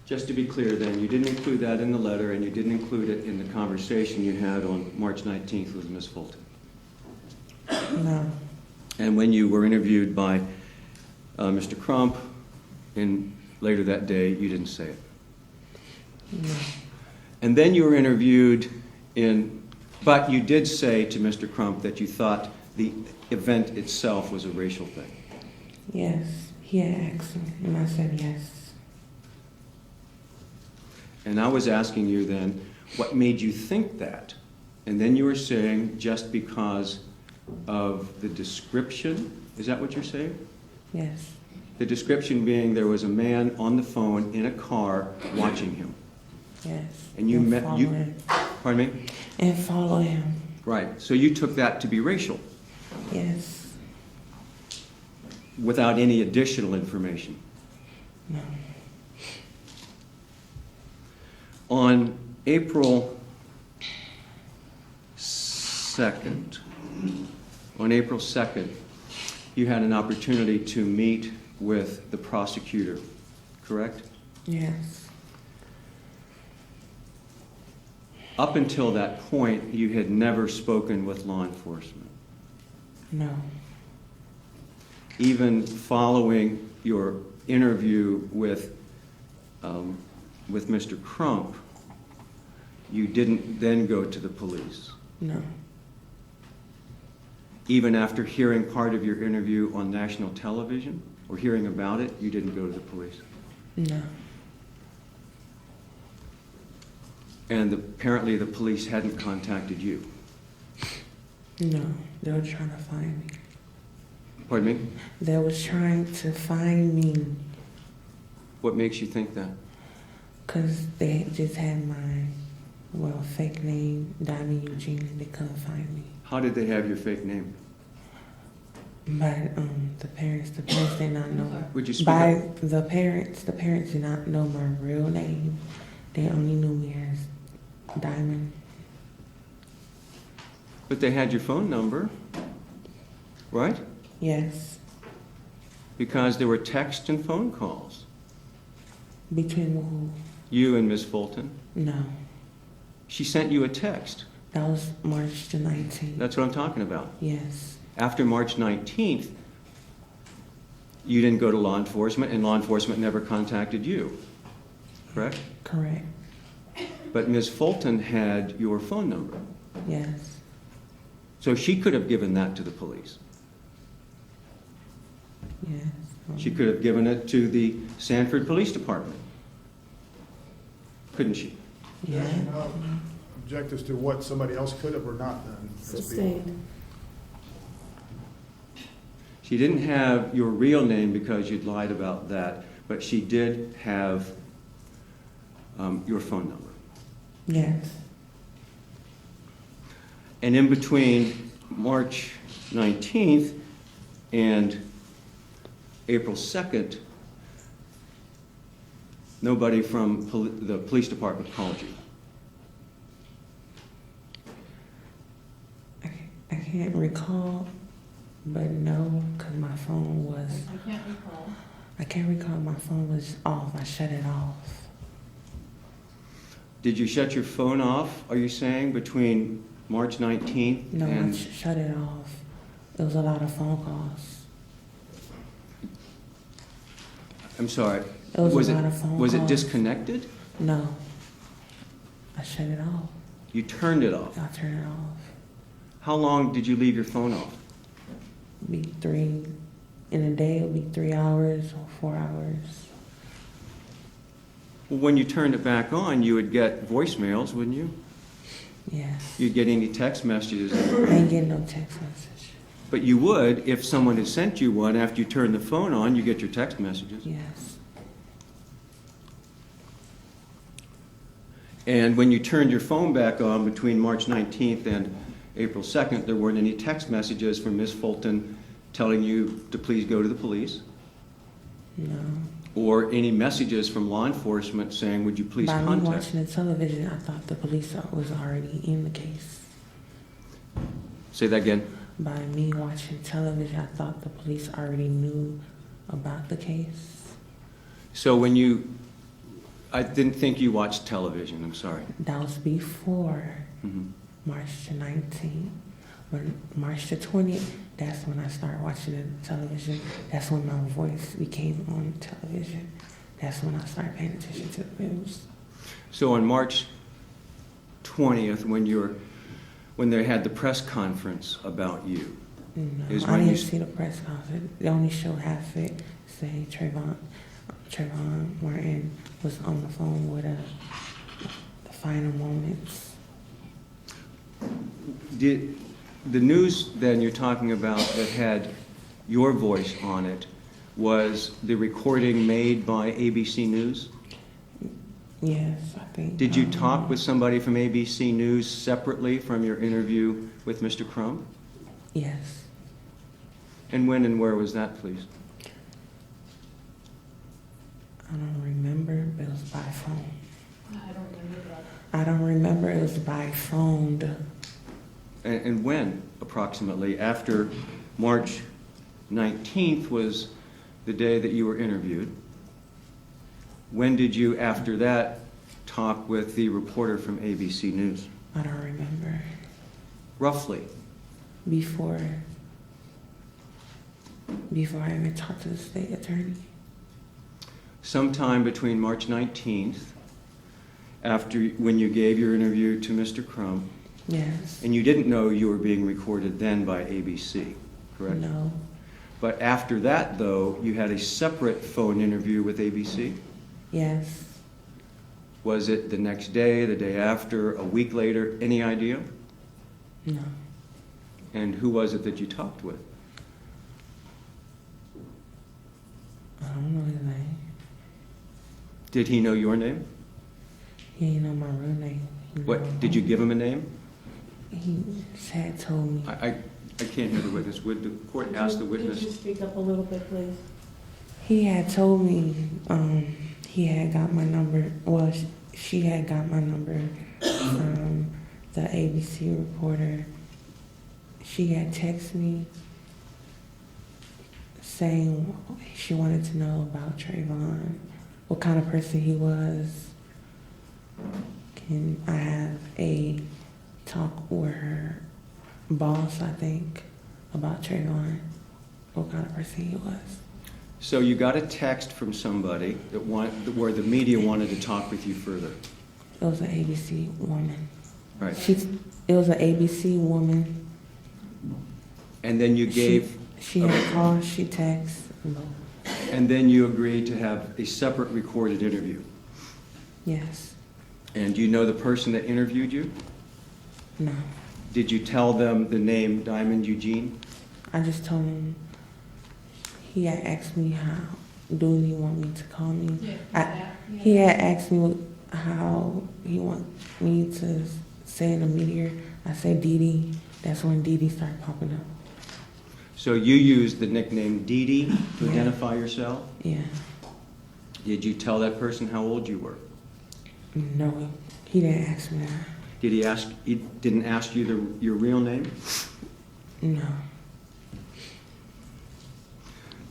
[SPEAKER 4] Just to be clear then, you didn't include that in the letter, and you didn't include it in the conversation you had on March 19th with Ms. Fulton.
[SPEAKER 3] No.
[SPEAKER 4] And when you were interviewed by Mr. Crump later that day, you didn't say it.
[SPEAKER 3] No.
[SPEAKER 4] And then you were interviewed but you did say to Mr. Crump that you thought the event itself was a racial thing.
[SPEAKER 3] Yes. He had asked me, and I said yes.
[SPEAKER 4] And I was asking you then, what made you think that? And then you were saying just because of the description. Is that what you're saying?
[SPEAKER 3] Yes.
[SPEAKER 4] The description being there was a man on the phone in a car watching him.
[SPEAKER 3] Yes.
[SPEAKER 4] And you
[SPEAKER 3] And
[SPEAKER 4] met,
[SPEAKER 3] follow
[SPEAKER 4] you,
[SPEAKER 3] him.
[SPEAKER 4] pardon me?
[SPEAKER 3] And follow him.
[SPEAKER 4] Right, so you took that to be racial
[SPEAKER 3] Yes.
[SPEAKER 4] without any additional information.
[SPEAKER 3] No.
[SPEAKER 4] On April 2nd, you had an opportunity to meet with the prosecutor, correct?
[SPEAKER 3] Yes.
[SPEAKER 4] Up until that point, you had never spoken with law enforcement.
[SPEAKER 3] No.
[SPEAKER 4] Even following your interview with Mr. Crump, you didn't then go to the police.
[SPEAKER 3] No.
[SPEAKER 4] Even after hearing part of your interview on national television, or hearing about it, you didn't go to the police.
[SPEAKER 3] No.
[SPEAKER 4] And apparently the police hadn't contacted you.
[SPEAKER 3] No. They were trying to find me.
[SPEAKER 4] Pardon me?
[SPEAKER 3] They was trying to find me
[SPEAKER 4] What makes you think that?
[SPEAKER 3] because they just had my, fake name, Diamond Eugene, and they couldn't find me.
[SPEAKER 4] How did they have your fake name?
[SPEAKER 3] By the parents did not know.
[SPEAKER 4] Would you speak
[SPEAKER 3] By
[SPEAKER 4] up?
[SPEAKER 3] the parents did not know my real name. They only knew me as Diamond.
[SPEAKER 4] But they had your phone number, right?
[SPEAKER 3] Yes.
[SPEAKER 4] Because there were text and phone calls.
[SPEAKER 3] Between who?
[SPEAKER 4] You and Ms. Fulton.
[SPEAKER 3] No.
[SPEAKER 4] She sent you a text.
[SPEAKER 3] That was March the 19th.
[SPEAKER 4] That's what I'm talking about.
[SPEAKER 3] Yes.
[SPEAKER 4] After March 19th, you didn't go to law enforcement, and law enforcement never contacted you, correct?
[SPEAKER 3] Correct.
[SPEAKER 4] But Ms. Fulton had your phone number,
[SPEAKER 3] Yes.
[SPEAKER 4] so she could have given that to the police.
[SPEAKER 3] Yes.
[SPEAKER 4] She could have given it to the Sanford Police Department, couldn't she?
[SPEAKER 3] Yeah.
[SPEAKER 5] Objection, no. object as to what somebody else could have or not done.
[SPEAKER 2] Sustained.
[SPEAKER 4] She didn't have your real name because you'd lied about that, but she did have your phone number.
[SPEAKER 3] Yes.
[SPEAKER 4] And in between March 19th and April 2nd, nobody from the police department called you.
[SPEAKER 3] I can't recall, but no, because my phone was,
[SPEAKER 6] I can't recall.
[SPEAKER 3] I can't recall, my phone was off. I shut it off.
[SPEAKER 4] Did you shut your phone off, are you saying, between March 19th
[SPEAKER 3] No,
[SPEAKER 4] and...
[SPEAKER 3] I shut it off. It was a lot of phone calls.
[SPEAKER 4] I'm sorry.
[SPEAKER 3] It was a lot of phone
[SPEAKER 4] Was it
[SPEAKER 3] calls.
[SPEAKER 4] disconnected?
[SPEAKER 3] No. I shut it off.
[SPEAKER 4] You turned it off.
[SPEAKER 3] I turned it off.
[SPEAKER 4] How long did you leave your phone off?
[SPEAKER 3] Be 3, in a day it'll be 3 hours or 4 hours.
[SPEAKER 4] Well, when you turned it back on, you would get voicemails, wouldn't you?
[SPEAKER 3] Yes.
[SPEAKER 4] You'd get any text messages.
[SPEAKER 3] I ain't getting no text message.
[SPEAKER 4] But you would, if someone had sent you one after you turned the phone on, you get your text messages.
[SPEAKER 3] Yes.
[SPEAKER 4] And when you turned your phone back on between March 19th and April 2nd, there weren't any text messages from Ms. Fulton telling you to please go to the police?
[SPEAKER 3] No.
[SPEAKER 4] Or any messages from law enforcement saying, would you please
[SPEAKER 3] By me
[SPEAKER 4] contact?
[SPEAKER 3] watching the television, I thought the police was already in the case.
[SPEAKER 4] Say that again.
[SPEAKER 3] By me watching television, I thought the police already knew about the case.
[SPEAKER 4] So I didn't think you watched television, I'm sorry.
[SPEAKER 3] That was before
[SPEAKER 4] Mhm.
[SPEAKER 3] March the 19th. When March the 20th, that's when I started watching the television. That's when my voice became on television. That's when I started paying attention to the news.
[SPEAKER 4] So on March 20th, when they had the press conference about you,
[SPEAKER 3] No,
[SPEAKER 4] Is
[SPEAKER 3] I
[SPEAKER 4] when
[SPEAKER 3] didn't
[SPEAKER 4] you-
[SPEAKER 3] see the press conference. They only showed half it. Say Trayvon Martin was on the phone with the final moments.
[SPEAKER 4] did the news then you're talking about that had your voice on it was the recording made by ABC News?
[SPEAKER 3] Yes, I think.
[SPEAKER 4] Did you talk with somebody from ABC News separately from your interview with Mr. Crump?
[SPEAKER 3] Yes.
[SPEAKER 4] And when and where was that, please?
[SPEAKER 3] I don't remember, but it was by phone.
[SPEAKER 6] I don't remember that.
[SPEAKER 3] I don't remember, it was by phone.
[SPEAKER 4] And when, approximately, after March 19th was the day that you were interviewed? When did you, after that, talk with the reporter from ABC News?
[SPEAKER 3] I don't remember.
[SPEAKER 4] Roughly.
[SPEAKER 3] Before I even talked to the state attorney.
[SPEAKER 4] Sometime between March 19th, when you gave your interview to Mr. Crump,
[SPEAKER 3] Yes.
[SPEAKER 4] and you didn't know you were being recorded then by ABC, correct?
[SPEAKER 3] No.
[SPEAKER 4] But after that, though, you had a separate phone interview with ABC?
[SPEAKER 3] Yes.
[SPEAKER 4] Was it the next day, the day after, a week later? Any idea?
[SPEAKER 3] No.
[SPEAKER 4] And who was it that you talked with?
[SPEAKER 3] I don't know his name.
[SPEAKER 4] Did he know your name?
[SPEAKER 3] He didn't know my real name.
[SPEAKER 4] What, did you give him a name?
[SPEAKER 3] He had told me.
[SPEAKER 4] I can't hear the witness. Would the court ask the
[SPEAKER 2] Could you
[SPEAKER 4] witness?
[SPEAKER 2] speak up a little bit, please?
[SPEAKER 3] He had told me he had got my number. Well, she had got my number from the ABC reporter. She had texted me saying she wanted to know about Trayvon, what kind of person he was. Can I have a talk with her boss, I think, about Trayvon, what kind of person he was.
[SPEAKER 4] So you got a text from somebody where the media wanted to talk with you further.
[SPEAKER 3] It was an ABC woman.
[SPEAKER 4] Right.
[SPEAKER 3] It was an ABC woman.
[SPEAKER 4] And then you gave,
[SPEAKER 3] She had called, she texted.
[SPEAKER 4] and then you agreed to have a separate recorded interview.
[SPEAKER 3] Yes.
[SPEAKER 4] And do you know the person that interviewed you?
[SPEAKER 3] No.
[SPEAKER 4] Did you tell them the name Diamond Eugene?
[SPEAKER 3] I just told him, he had asked me how do he want me to call me. He had asked me how he want me to say in the media. I said Dee Dee. That's when Dee Dee started popping up.
[SPEAKER 4] So you used the nickname Dee Dee to
[SPEAKER 3] Yeah.
[SPEAKER 4] identify yourself?
[SPEAKER 3] Yeah.
[SPEAKER 4] Did you tell that person how old you were?
[SPEAKER 3] No, he didn't ask me that.
[SPEAKER 4] Did he ask? He didn't ask you your real name?
[SPEAKER 3] No.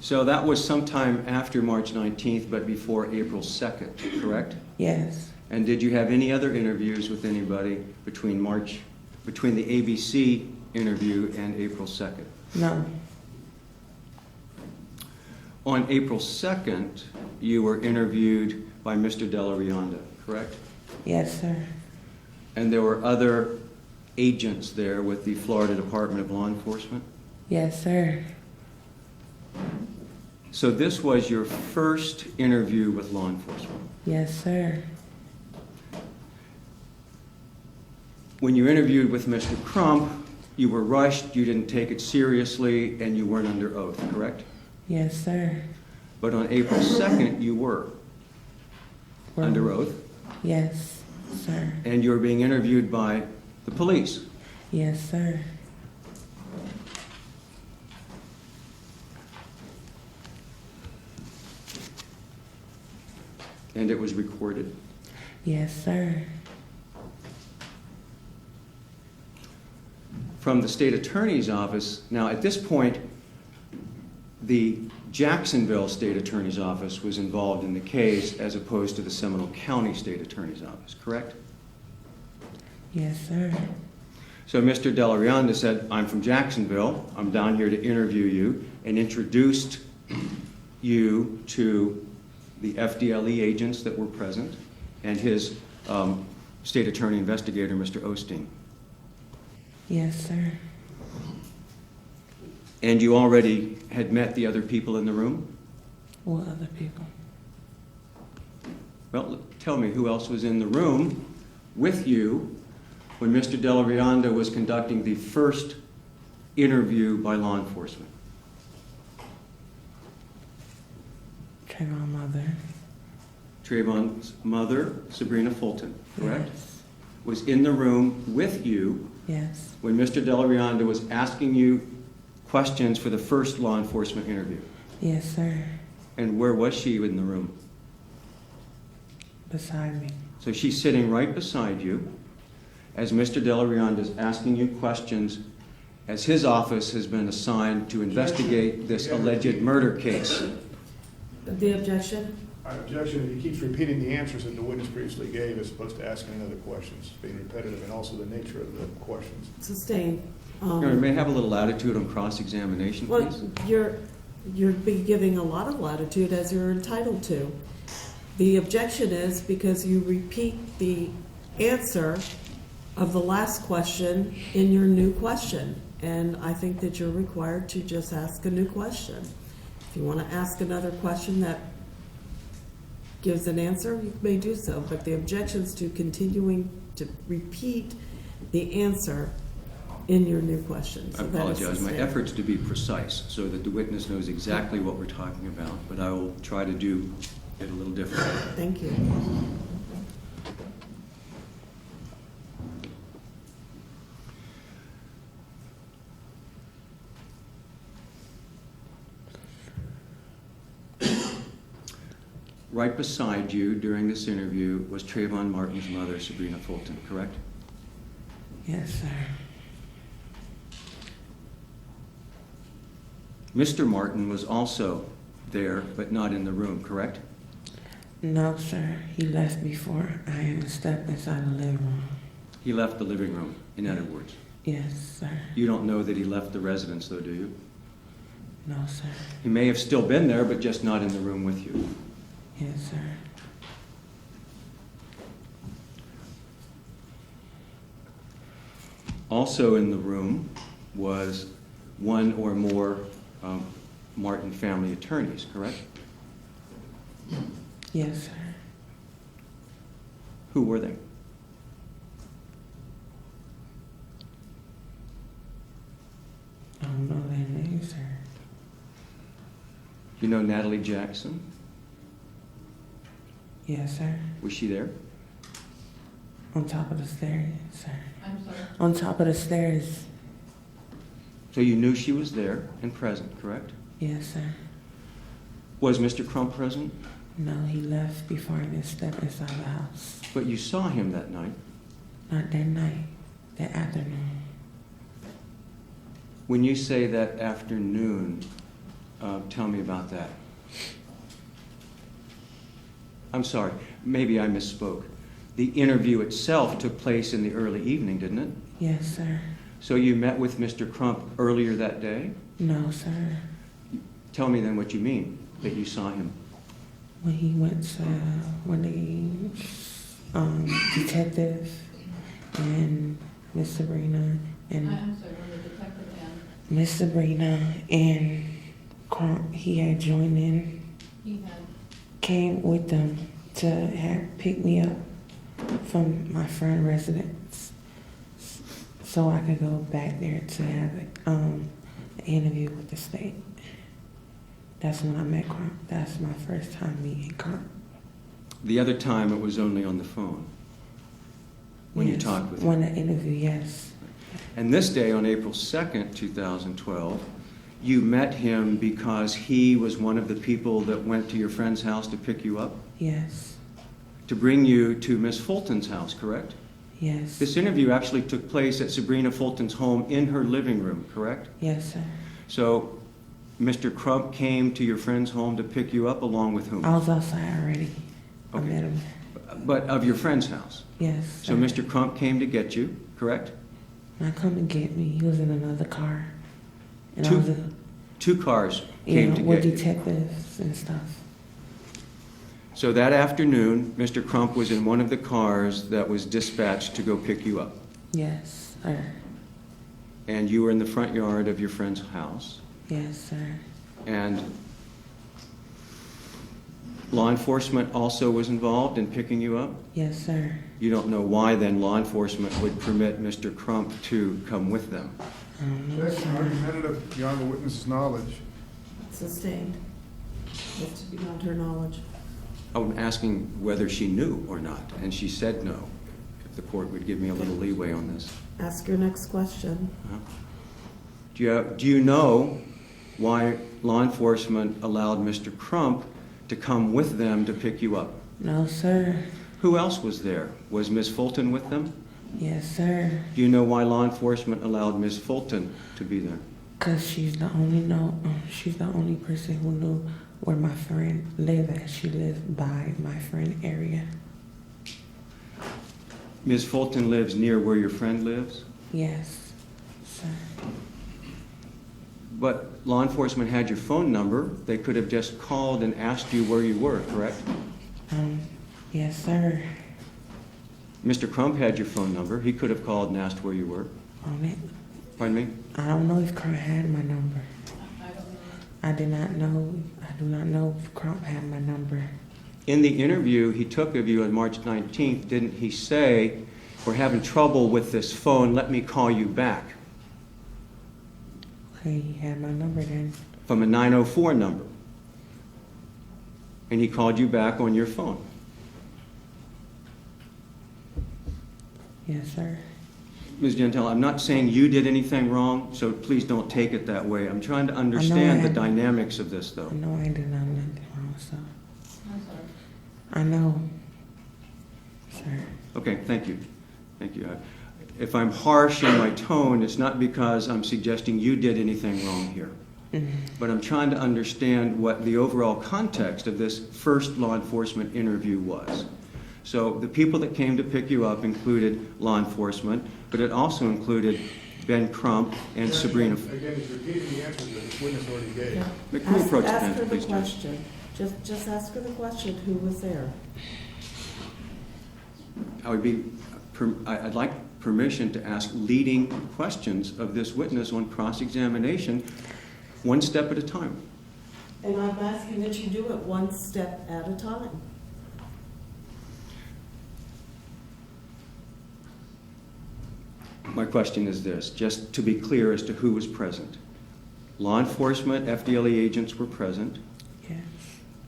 [SPEAKER 4] So that was sometime after March 19th, but before April 2nd, correct?
[SPEAKER 3] Yes.
[SPEAKER 4] And did you have any other interviews with anybody between the ABC interview and April 2nd?
[SPEAKER 3] No.
[SPEAKER 4] On April 2nd, you were interviewed by Mr. Della Rionda, correct?
[SPEAKER 3] Yes, sir.
[SPEAKER 4] And there were other agents there with the Florida Department of Law Enforcement?
[SPEAKER 3] Yes, sir.
[SPEAKER 4] So this was your first interview with law enforcement?
[SPEAKER 3] Yes, sir.
[SPEAKER 4] When you interviewed with Mr. Crump, you were rushed, you didn't take it seriously, and you weren't under oath, correct?
[SPEAKER 3] Yes, sir.
[SPEAKER 4] But on April 2nd, you were under oath,
[SPEAKER 3] Yes, sir.
[SPEAKER 4] and you were being interviewed by the police.
[SPEAKER 3] Yes, sir.
[SPEAKER 4] And it was recorded.
[SPEAKER 3] Yes, sir.
[SPEAKER 4] From the state attorney's office, now at this point, the Jacksonville state attorney's office was involved in the case as opposed to the Seminole County state attorney's office, correct?
[SPEAKER 3] Yes, sir.
[SPEAKER 4] So Mr. Della Rionda said, I'm from Jacksonville, I'm down here to interview you, and introduced you to the FDLE agents that were present and his state attorney investigator, Mr. Osteen.
[SPEAKER 3] Yes, sir.
[SPEAKER 4] And you already had met the other people in the room?
[SPEAKER 3] What other people?
[SPEAKER 4] Well, tell me, who else was in the room with you when Mr. Della Rionda was conducting the first interview by law enforcement?
[SPEAKER 3] Trayvon's mother.
[SPEAKER 4] Trayvon's mother, Sabrina Fulton, correct?
[SPEAKER 3] Yes.
[SPEAKER 4] Was in the room with you
[SPEAKER 3] Yes.
[SPEAKER 4] when Mr. Della Rionda was asking you questions for the first law enforcement interview.
[SPEAKER 3] Yes, sir.
[SPEAKER 4] And where was she in the room?
[SPEAKER 3] Beside me.
[SPEAKER 4] So she's sitting right beside you as Mr. Della Rionda is asking you questions as his office has been assigned to investigate this alleged murder case.
[SPEAKER 2] The objection?
[SPEAKER 5] My objection, he keeps repeating the answers that the witness previously gave as opposed to asking other questions, being repetitive, and also the nature of the questions.
[SPEAKER 2] Sustained.
[SPEAKER 4] May I have a little latitude on cross-examination,
[SPEAKER 2] Well,
[SPEAKER 4] please?
[SPEAKER 2] you're be giving a lot of latitude as you're entitled to. The objection is because you repeat the answer of the last question in your new question. And I think that you're required to just ask a new question. If you want to ask another question that gives an answer, you may do so. But the objections to continuing to repeat the answer in your new question.
[SPEAKER 4] I
[SPEAKER 2] So that is
[SPEAKER 4] apologize. My
[SPEAKER 2] sustained.
[SPEAKER 4] efforts to be precise so that the witness knows exactly what we're talking about, but I will try to do it a little differently.
[SPEAKER 2] Thank you.
[SPEAKER 4] Right beside you during this interview was Trayvon Martin's mother, Sabrina Fulton, correct?
[SPEAKER 3] Yes, sir.
[SPEAKER 4] Mr. Martin was also there, but not in the room, correct?
[SPEAKER 3] No, sir. He left before I even stepped inside the living room.
[SPEAKER 4] He left the living room, in other words.
[SPEAKER 3] Yes, sir.
[SPEAKER 4] You don't know that he left the residence, though, do you?
[SPEAKER 3] No, sir.
[SPEAKER 4] He may have still been there, but just not in the room with you.
[SPEAKER 3] Yes, sir.
[SPEAKER 4] Also in the room was one or more Martin family attorneys, correct?
[SPEAKER 3] Yes, sir.
[SPEAKER 4] Who were they? You know Natalie Jackson?
[SPEAKER 3] Yes, sir.
[SPEAKER 4] Was she there?
[SPEAKER 3] On top of the stairs, sir.
[SPEAKER 6] I'm sorry.
[SPEAKER 3] On top of the stairs.
[SPEAKER 4] So you knew she was there and present, correct?
[SPEAKER 3] Yes, sir.
[SPEAKER 4] Was Mr. Crump present?
[SPEAKER 3] No, he left before I even stepped inside the house.
[SPEAKER 4] But you saw him that night.
[SPEAKER 3] Not that night, that afternoon.
[SPEAKER 4] When you say that afternoon, tell me about that. I'm sorry, maybe I misspoke. The interview itself took place in the early evening, didn't it?
[SPEAKER 3] Yes, sir.
[SPEAKER 4] So you met with Mr. Crump earlier that day?
[SPEAKER 3] No, sir.
[SPEAKER 4] Tell me then what you mean, that you saw him.
[SPEAKER 3] When he went to, when the detective and Miss Sabrina and
[SPEAKER 6] I'm sorry, when the detective and
[SPEAKER 3] Miss Sabrina and Crump, he had joined in,
[SPEAKER 6] he had,
[SPEAKER 3] came with them to have pick me up from my friend's residence, so I could go back there to have an interview with the state. That's when I met Crump. That's my first time meeting Crump.
[SPEAKER 4] The other time it was only on the phone when you
[SPEAKER 3] Yes.
[SPEAKER 4] talked with him.
[SPEAKER 3] When the interview, yes.
[SPEAKER 4] And this day, on April 2nd, 2012, you met him because he was one of the people that went to your friend's house to pick you up,
[SPEAKER 3] Yes.
[SPEAKER 4] to bring you to Miss Fulton's house, correct?
[SPEAKER 3] Yes.
[SPEAKER 4] This interview actually took place at Sabrina Fulton's home in her living room, correct?
[SPEAKER 3] Yes, sir.
[SPEAKER 4] So Mr. Crump came to your friend's home to pick you up along with whom?
[SPEAKER 3] I was outside already. I
[SPEAKER 4] Okay.
[SPEAKER 3] met him.
[SPEAKER 4] But of your friend's house.
[SPEAKER 3] Yes.
[SPEAKER 4] So
[SPEAKER 3] sir.
[SPEAKER 4] Mr. Crump came to get you, correct?
[SPEAKER 3] Not come to get me. He was in another car. And
[SPEAKER 4] Two
[SPEAKER 3] I was,
[SPEAKER 4] Two cars came to
[SPEAKER 3] with
[SPEAKER 4] get you.
[SPEAKER 3] detectives and stuff.
[SPEAKER 4] So that afternoon, Mr. Crump was in one of the cars that was dispatched to go pick you up.
[SPEAKER 3] Yes, sir.
[SPEAKER 4] And you were in the front yard of your friend's house.
[SPEAKER 3] Yes, sir.
[SPEAKER 4] And law enforcement also was involved in picking you up?
[SPEAKER 3] Yes, sir.
[SPEAKER 4] You don't know why then law enforcement would permit Mr. Crump to come with them?
[SPEAKER 3] I don't know,
[SPEAKER 5] Objection
[SPEAKER 3] sir.
[SPEAKER 5] argumentative beyond the witness's knowledge.
[SPEAKER 2] Sustained. It's beyond her knowledge.
[SPEAKER 4] I'm asking whether she knew or not, and she said no. If the court would give me a little leeway on this.
[SPEAKER 2] Ask your next question.
[SPEAKER 4] Do you know why law enforcement allowed Mr. Crump to come with them to pick you up?
[SPEAKER 3] No, sir.
[SPEAKER 4] Who else was there? Was Miss Fulton with them?
[SPEAKER 3] Yes, sir.
[SPEAKER 4] Do you know why law enforcement allowed Miss Fulton to be there?
[SPEAKER 3] Cause she's the only person who knew where my friend lived at. She lived by my friend area.
[SPEAKER 4] Ms. Fulton lives near where your friend lives?
[SPEAKER 3] Yes, sir.
[SPEAKER 4] But law enforcement had your phone number. They could have just called and asked you where you were, correct?
[SPEAKER 3] Yes, sir.
[SPEAKER 4] Mr. Crump had your phone number. He could have called and asked where you were.
[SPEAKER 3] On it.
[SPEAKER 4] Pardon me?
[SPEAKER 3] I don't know if Crump had my number.
[SPEAKER 6] I don't know.
[SPEAKER 3] I do not know if Crump had my number.
[SPEAKER 4] In the interview he took of you on March 19th, didn't he say, "We're having trouble with this phone, let me call you back,"
[SPEAKER 3] Okay, he had my number then.
[SPEAKER 4] from a 904 number? And he called you back on your phone.
[SPEAKER 3] Yes, sir.
[SPEAKER 4] Ms. Jeantel, I'm not saying you did anything wrong, so please don't take it that way. I'm trying to understand the dynamics of this, though.
[SPEAKER 3] I know I did not nothing wrong, so.
[SPEAKER 6] I'm sorry.
[SPEAKER 3] I know, sir.
[SPEAKER 4] Okay, thank you. Thank you. If I'm harsh in my tone, it's not because I'm suggesting you did anything wrong here. But I'm trying to understand what the overall context of this first law enforcement interview was. So the people that came to pick you up included law enforcement, but it also included Ben Crump and Sabrina.
[SPEAKER 5] Again, he's repeating the answer that the witness already gave.
[SPEAKER 2] Yeah.
[SPEAKER 4] Can we approach the
[SPEAKER 2] Ask
[SPEAKER 4] bench,
[SPEAKER 2] her the
[SPEAKER 4] please, Judge?
[SPEAKER 2] question. Just ask her the question, who was there?
[SPEAKER 4] I'd like permission to ask leading questions of this witness on cross-examination, one step at a time.
[SPEAKER 2] And I'm asking that you do it one step at a time.
[SPEAKER 4] My question is this, just to be clear as to who was present. Law enforcement, FDLE agents were present.
[SPEAKER 3] Yes.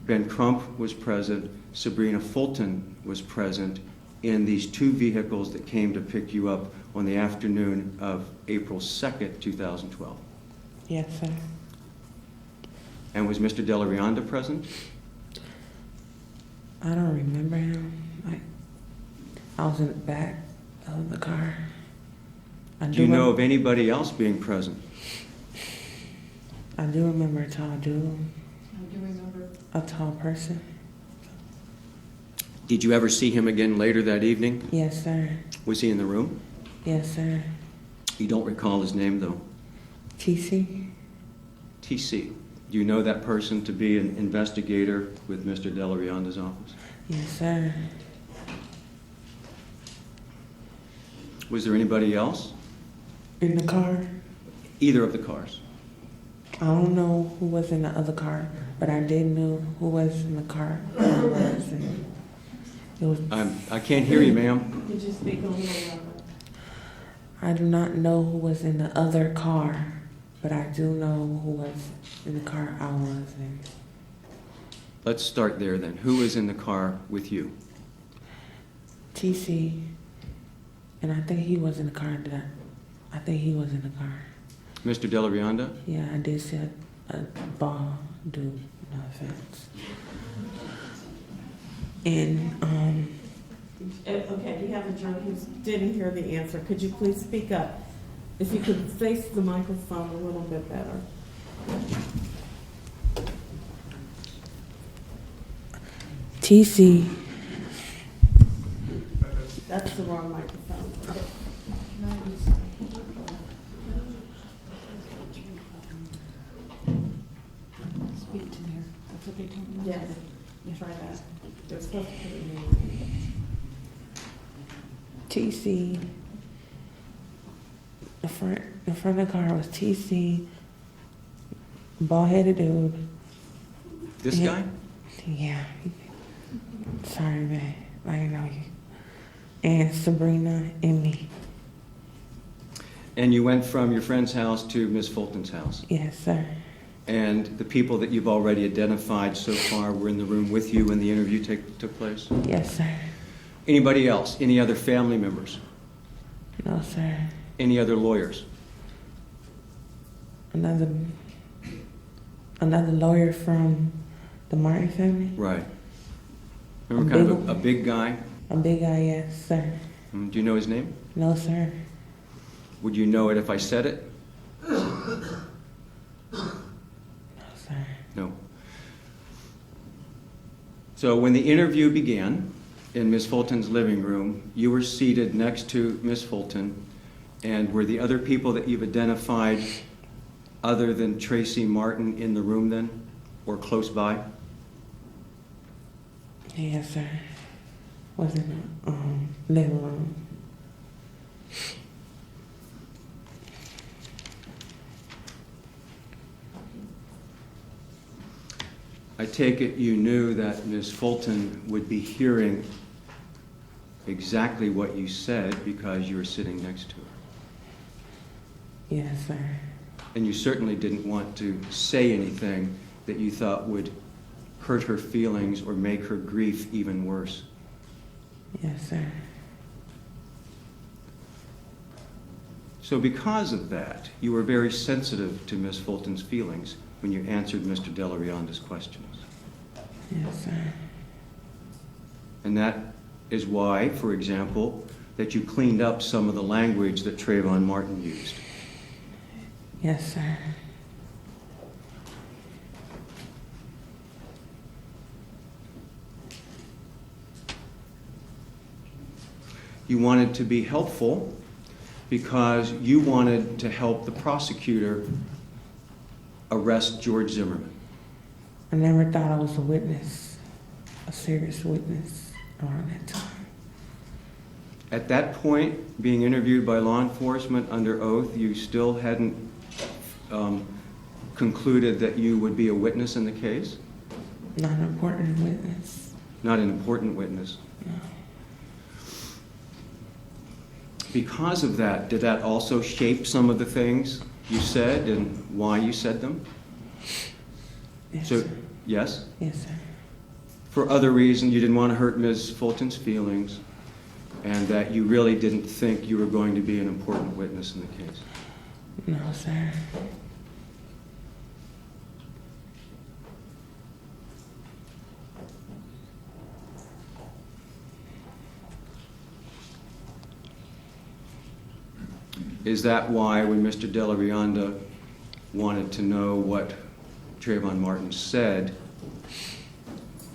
[SPEAKER 4] Ben Crump was present, Sabrina Fulton was present in these two vehicles that came to pick you up on the afternoon of April 2nd, 2012.
[SPEAKER 3] Yes, sir.
[SPEAKER 4] And was Mr. Delarionda present?
[SPEAKER 3] I don't remember him. I was in the back of the car.
[SPEAKER 4] Do you know of anybody else being present?
[SPEAKER 3] I do remember a tall dude,
[SPEAKER 6] I do remember,
[SPEAKER 3] a tall person.
[SPEAKER 4] Did you ever see him again later that evening?
[SPEAKER 3] Yes, sir.
[SPEAKER 4] Was he in the room?
[SPEAKER 3] Yes, sir.
[SPEAKER 4] You don't recall his name, though.
[SPEAKER 3] TC?
[SPEAKER 4] TC. Do you know that person to be an investigator with Mr. Delarionda's office?
[SPEAKER 3] Yes, sir.
[SPEAKER 4] Was there anybody else?
[SPEAKER 3] In the car?
[SPEAKER 4] Either of the cars?
[SPEAKER 3] I don't know who was in the other car, but I did know who was in the car. It was.
[SPEAKER 4] I can't hear you, ma'am.
[SPEAKER 2] Could you speak a little louder?
[SPEAKER 3] I do not know who was in the other car, but I do know who was in the car I was in.
[SPEAKER 4] Let's start there then. Who was in the car with you?
[SPEAKER 3] TC, and I think he was in the car. I think he was in the car.
[SPEAKER 4] Mr. Delarionda?
[SPEAKER 3] Yeah, I did see a ball dude. No offense. And
[SPEAKER 2] Okay, we have a juror who didn't hear the answer. Could you please speak up? If you could face the microphone a little bit better.
[SPEAKER 3] TC,
[SPEAKER 2] That's the wrong microphone.
[SPEAKER 6] no, he's, speak to there, that's what they told me.
[SPEAKER 2] Yes, try that. They're supposed to put it in.
[SPEAKER 3] TC. The front of the car was TC, bald-headed dude.
[SPEAKER 4] This
[SPEAKER 3] Yeah.
[SPEAKER 4] guy?
[SPEAKER 3] Yeah. Sorry, man. I didn't know you. And Sabrina and me.
[SPEAKER 4] And you went from your friend's house to Miss Fulton's house.
[SPEAKER 3] Yes, sir.
[SPEAKER 4] And the people that you've already identified so far were in the room with you when the interview took place?
[SPEAKER 3] Yes, sir.
[SPEAKER 4] Anybody else? Any other family members?
[SPEAKER 3] No, sir.
[SPEAKER 4] Any other lawyers?
[SPEAKER 3] Another lawyer from the Martin family.
[SPEAKER 4] Right. Remember kind of a big guy?
[SPEAKER 3] A big guy, yes, sir.
[SPEAKER 4] Do you know his name?
[SPEAKER 3] No, sir.
[SPEAKER 4] Would you know it if I said it?
[SPEAKER 3] No, sir.
[SPEAKER 4] No. So when the interview began in Miss Fulton's living room, you were seated next to Miss Fulton, and were the other people that you've identified other than Tracy Martin in the room then, or close by?
[SPEAKER 3] Yes, sir. Was in the living room.
[SPEAKER 4] I take it you knew that Miss Fulton would be hearing exactly what you said because you were sitting next to her.
[SPEAKER 3] Yes, sir.
[SPEAKER 4] And you certainly didn't want to say anything that you thought would hurt her feelings or make her grief even worse.
[SPEAKER 3] Yes, sir.
[SPEAKER 4] So because of that, you were very sensitive to Miss Fulton's feelings when you answered Mr. Delarionda's questions.
[SPEAKER 3] Yes, sir.
[SPEAKER 4] And that is why, for example, that you cleaned up some of the language that Trayvon Martin used.
[SPEAKER 3] Yes, sir.
[SPEAKER 4] You wanted to be helpful because you wanted to help the prosecutor arrest George Zimmerman.
[SPEAKER 3] I never thought I was a witness, a serious witness around that time.
[SPEAKER 4] At that point, being interviewed by law enforcement under oath, you still hadn't concluded that you would be a witness in the case?
[SPEAKER 3] Not an important witness.
[SPEAKER 4] Not an important witness.
[SPEAKER 3] No.
[SPEAKER 4] Because of that, did that also shape some of the things you said and why you said them?
[SPEAKER 3] Yes,
[SPEAKER 4] So
[SPEAKER 3] sir.
[SPEAKER 4] Yes?
[SPEAKER 3] Yes, sir.
[SPEAKER 4] For other reasons, you didn't want to hurt Ms. Fulton's feelings, and that you really didn't think you were going to be an important witness in the case.
[SPEAKER 3] No, sir.
[SPEAKER 4] Is that why when Mr. De La Rionda wanted to know what Trayvon Martin said,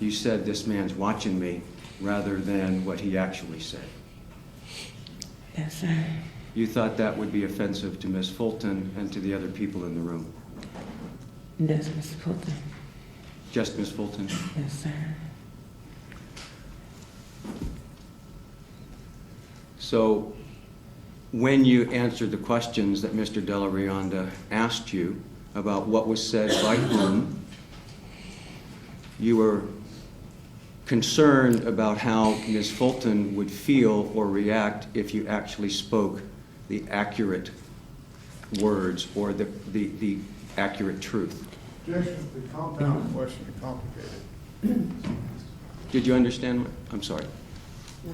[SPEAKER 4] you said, "This man's watching me," rather than what he actually said?
[SPEAKER 3] Yes, sir.
[SPEAKER 4] You thought that would be offensive to Ms. Fulton and to the other people in the room?
[SPEAKER 3] That's Mr. Fulton.
[SPEAKER 4] Just Ms. Fulton?
[SPEAKER 3] Yes, sir.
[SPEAKER 4] So when you answered the questions that Mr. De La Rionda asked you about what was said by whom, you were concerned about how Ms. Fulton would feel or react if you actually spoke the accurate words or the accurate truth.
[SPEAKER 5] Objection, the compound question is complicated.
[SPEAKER 4] Did you understand? I'm sorry.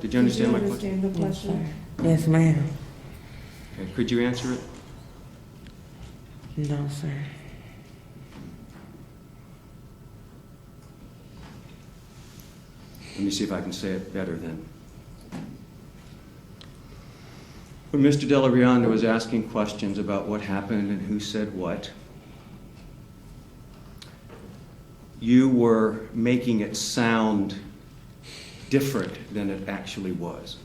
[SPEAKER 4] Did you understand my question?
[SPEAKER 2] the
[SPEAKER 3] Yes,
[SPEAKER 2] question?
[SPEAKER 3] sir. Yes, ma'am.
[SPEAKER 4] Okay. Could you answer it?
[SPEAKER 3] No, sir.
[SPEAKER 4] Let me see if I can say it better then. When Mr. De La Rionda was asking questions about what happened and who said what, you were making it sound different than it actually was,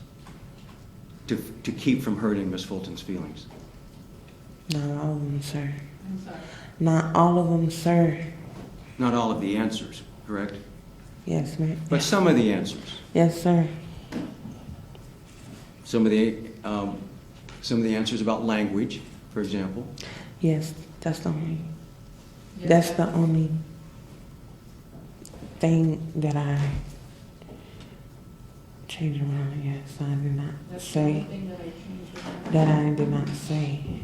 [SPEAKER 4] to keep from hurting Miss Fulton's feelings.
[SPEAKER 3] Not all of them, sir.
[SPEAKER 6] I'm sorry.
[SPEAKER 3] Not all of them, sir.
[SPEAKER 4] Not all of the answers, correct?
[SPEAKER 3] Yes, ma'am.
[SPEAKER 4] But some of the answers.
[SPEAKER 3] Yes, sir.
[SPEAKER 4] Some of the answers about language, for example.
[SPEAKER 3] Yes, that's the only.
[SPEAKER 6] Yes,
[SPEAKER 3] That's
[SPEAKER 6] sir.
[SPEAKER 3] the only thing that I changed around. Yes, I did not
[SPEAKER 6] That's the only
[SPEAKER 3] say
[SPEAKER 6] thing that I changed around.
[SPEAKER 3] that. I did not say.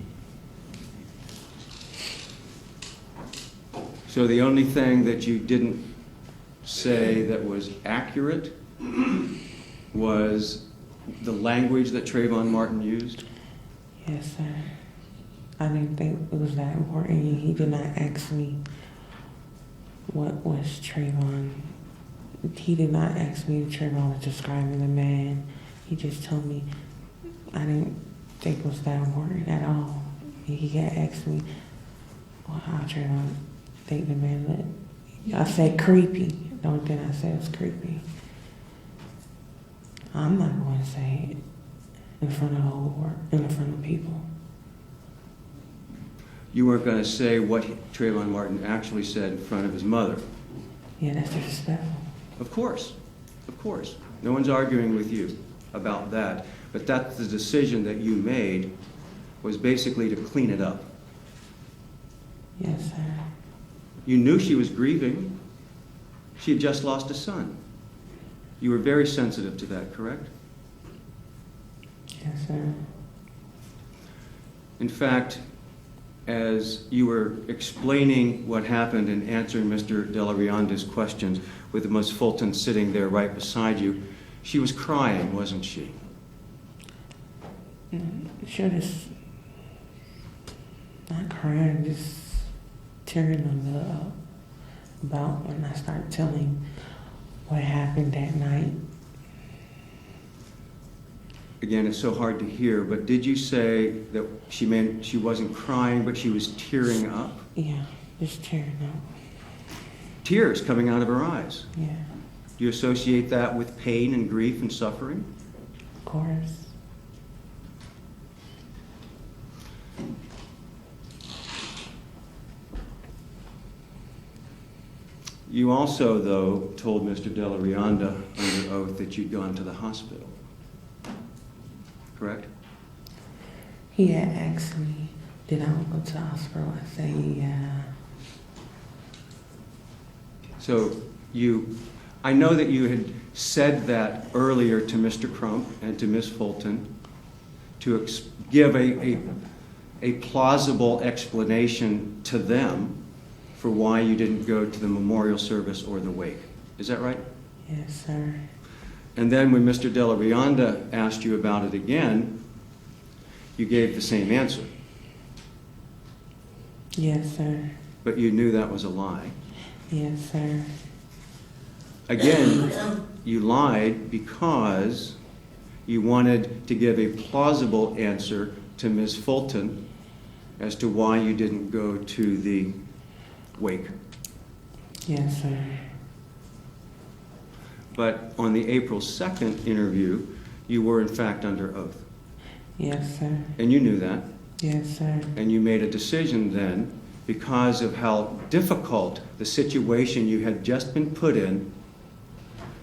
[SPEAKER 4] So the only thing that you didn't say that was accurate was the language that Trayvon Martin used?
[SPEAKER 3] Yes, sir. I didn't think it was that important. He did not ask me what was Trayvon. He did not ask me if Trayvon was describing the man. He just told me I didn't think it was that important at all. He had asked me, well, how Trayvon think the man looked. I said creepy. The only thing I said was creepy. I'm not going to say it in front of the whole world, in front of people.
[SPEAKER 4] You weren't going to say what Trayvon Martin actually said in front of his mother.
[SPEAKER 3] Yeah, that's disrespectful.
[SPEAKER 4] Of course, of course. No one's arguing with you about that. But that's the decision that you made, was basically to clean it up.
[SPEAKER 3] Yes, sir.
[SPEAKER 4] You knew she was grieving. She had just lost a son. You were very sensitive to that, correct?
[SPEAKER 3] Yes, sir.
[SPEAKER 4] In fact, as you were explaining what happened and answering Mr. De La Rionda's questions with Ms. Fulton sitting there right beside you, she was crying, wasn't she?
[SPEAKER 3] Sure, just not crying, just tearing a little up about when I started telling what happened that night.
[SPEAKER 4] Again, it's so hard to hear, but did you say that she meant she wasn't crying, but she was tearing up?
[SPEAKER 3] Yeah, just tearing up.
[SPEAKER 4] Tears coming out of her eyes.
[SPEAKER 3] Yeah,
[SPEAKER 4] Do you associate that with pain and grief and suffering?
[SPEAKER 3] of course.
[SPEAKER 4] You also, though, told Mr. De La Rionda under oath that you'd gone to the hospital. Correct?
[SPEAKER 3] He had asked me, did I go to the hospital? I said, yeah.
[SPEAKER 4] So I know that you had said that earlier to Mr. Crump and to Ms. Fulton to give a plausible explanation to them for why you didn't go to the memorial service or the wake. Is that right?
[SPEAKER 3] Yes, sir.
[SPEAKER 4] And then when Mr. Della Rionda asked you about it again, you gave the same answer,
[SPEAKER 3] Yes, sir.
[SPEAKER 4] but you knew that was a lie.
[SPEAKER 3] Yes, sir.
[SPEAKER 4] Again, you lied because you wanted to give a plausible answer to Ms. Fulton as to why you didn't go to the wake.
[SPEAKER 3] Yes, sir.
[SPEAKER 4] But on the April 2nd interview, you were in fact under oath.
[SPEAKER 3] Yes, sir.
[SPEAKER 4] And you knew that.
[SPEAKER 3] Yes, sir.
[SPEAKER 4] And you made a decision then, because of how difficult the situation you had just been put in,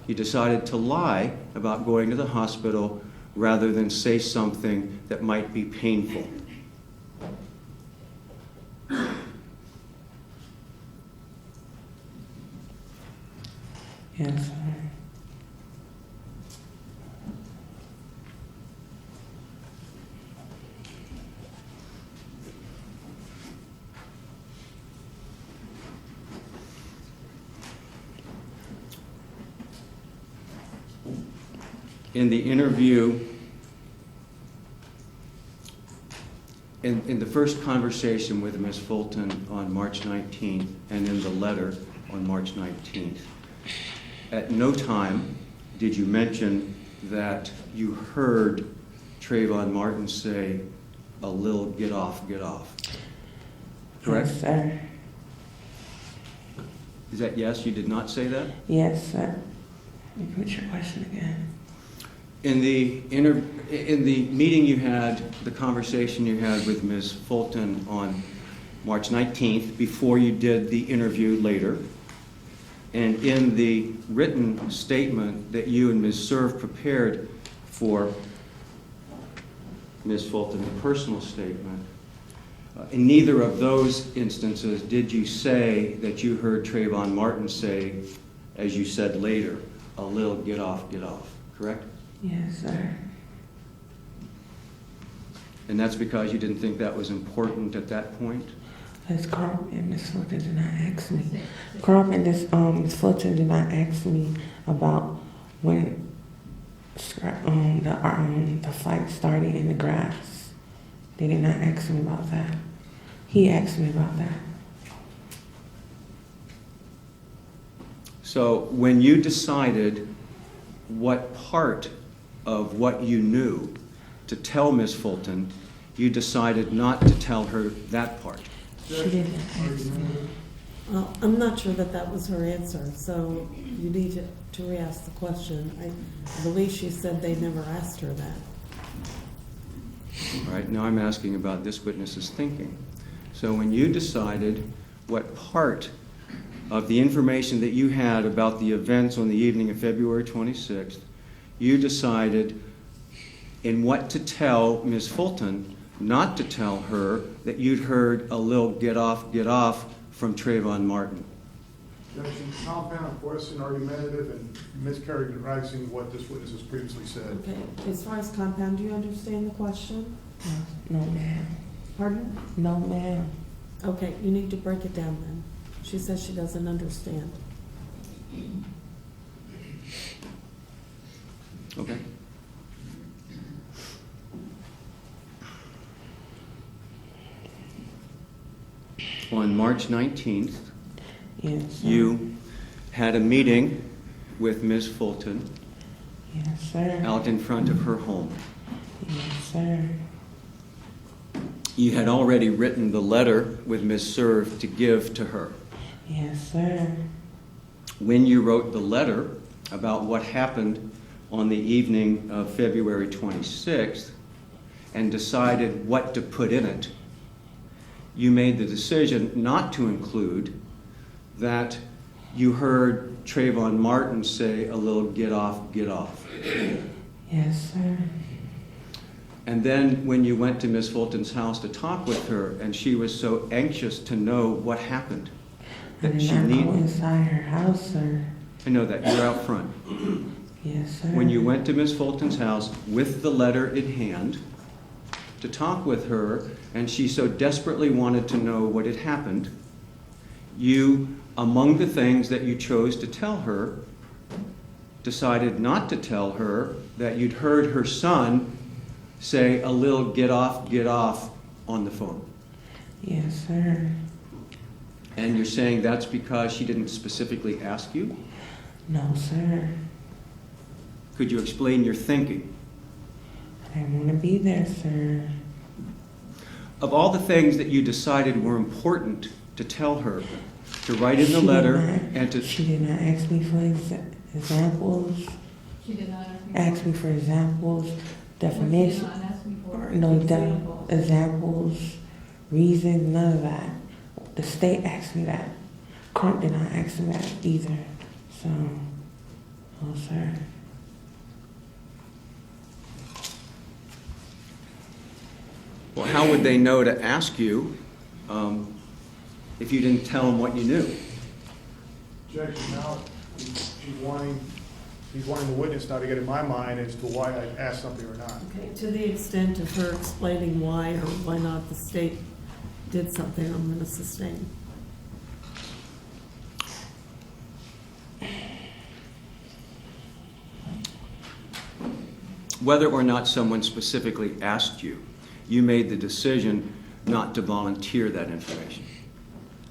[SPEAKER 4] you decided to lie about going to the hospital rather than say something that might be painful.
[SPEAKER 3] Yes, sir.
[SPEAKER 4] In the interview, in the first conversation with Ms. Fulton on March 19th and in the letter on March 19th, at no time did you mention that you heard Trayvon Martin say a little get off, correct?
[SPEAKER 3] Yes, sir.
[SPEAKER 4] Is that yes? You did not say that?
[SPEAKER 3] Yes, sir. Repeat your question again.
[SPEAKER 4] In the meeting you had, the conversation you had with Ms. Fulton on March 19th, before you did the interview later, and in the written statement that you and Ms. Cerf prepared for Ms. Fulton, the personal statement, in neither of those instances did you say that you heard Trayvon Martin say, as you said later, a little get off, correct?
[SPEAKER 3] Yes, sir.
[SPEAKER 4] And that's because you didn't think that was important at that point?
[SPEAKER 3] Because Carl and Miss Fulton did not ask me. Carl and Miss Fulton did not ask me about when the fight started in the grass. They did not ask me about that. He asked me about that.
[SPEAKER 4] So when you decided what part of what you knew to tell Ms. Fulton, you decided not to tell her that part.
[SPEAKER 3] She didn't ask me.
[SPEAKER 6] Well, I'm not sure that that was her answer, so you need to re-ask the question. I believe she said they never asked her that.
[SPEAKER 4] All right, now I'm asking about this witness's thinking. So when you decided what part of the information that you had about the events on the evening of February 26th, you decided in what to tell Ms. Fulton, not to tell her that you'd heard a little get off from Trayvon Martin.
[SPEAKER 5] Objection, compound, question, argumentative, and mischaracterizing what this witness has previously said.
[SPEAKER 6] Okay, as far as compound, do you understand the question?
[SPEAKER 3] No, ma'am.
[SPEAKER 6] Pardon?
[SPEAKER 3] No, ma'am.
[SPEAKER 6] Okay, you need to break it down then. She says she doesn't understand.
[SPEAKER 4] Okay? On March 19th,
[SPEAKER 3] Yes, sir.
[SPEAKER 4] you had a meeting with Ms. Fulton
[SPEAKER 3] Yes, sir.
[SPEAKER 4] out in front of her home.
[SPEAKER 3] Yes, sir.
[SPEAKER 4] You had already written the letter with Ms. Cerf to give to her.
[SPEAKER 3] Yes, sir.
[SPEAKER 4] When you wrote the letter about what happened on the evening of February 26th and decided what to put in it, you made the decision not to include that you heard Trayvon Martin say a little get off.
[SPEAKER 3] Yes, sir.
[SPEAKER 4] And then when you went to Ms. Fulton's house to talk with her, and she was so anxious to know what happened,
[SPEAKER 3] I
[SPEAKER 4] that
[SPEAKER 3] did
[SPEAKER 4] she
[SPEAKER 3] not go
[SPEAKER 4] needed.
[SPEAKER 3] inside her house, sir.
[SPEAKER 4] I know that, you're out front.
[SPEAKER 3] Yes, sir.
[SPEAKER 4] When you went to Ms. Fulton's house with the letter in hand to talk with her, and she so desperately wanted to know what had happened, you, among the things that you chose to tell her, decided not to tell her that you'd heard her son say a little get off on the phone.
[SPEAKER 3] Yes, sir.
[SPEAKER 4] And you're saying that's because she didn't specifically ask you?
[SPEAKER 3] No, sir.
[SPEAKER 4] Could you explain your thinking?
[SPEAKER 3] I didn't want to be there, sir.
[SPEAKER 4] Of all the things that you decided were important to tell her, to write in the letter and to...
[SPEAKER 3] She did not ask me for examples.
[SPEAKER 7] She did not
[SPEAKER 3] Ask me for examples, definition, or no examples, reasons, none of that. The state asked me that. Crump did not ask me that either. So, no, sir.
[SPEAKER 4] Well, how would they know to ask you if you didn't tell them what you knew?
[SPEAKER 5] Objection. Now, he's wanting the witness now to get in my mind as to why I asked something or not.
[SPEAKER 6] Okay, to the extent of her explaining why or why not the state did something, I'm going to sustain.
[SPEAKER 4] Whether or not someone specifically asked you, you made the decision not to volunteer that information.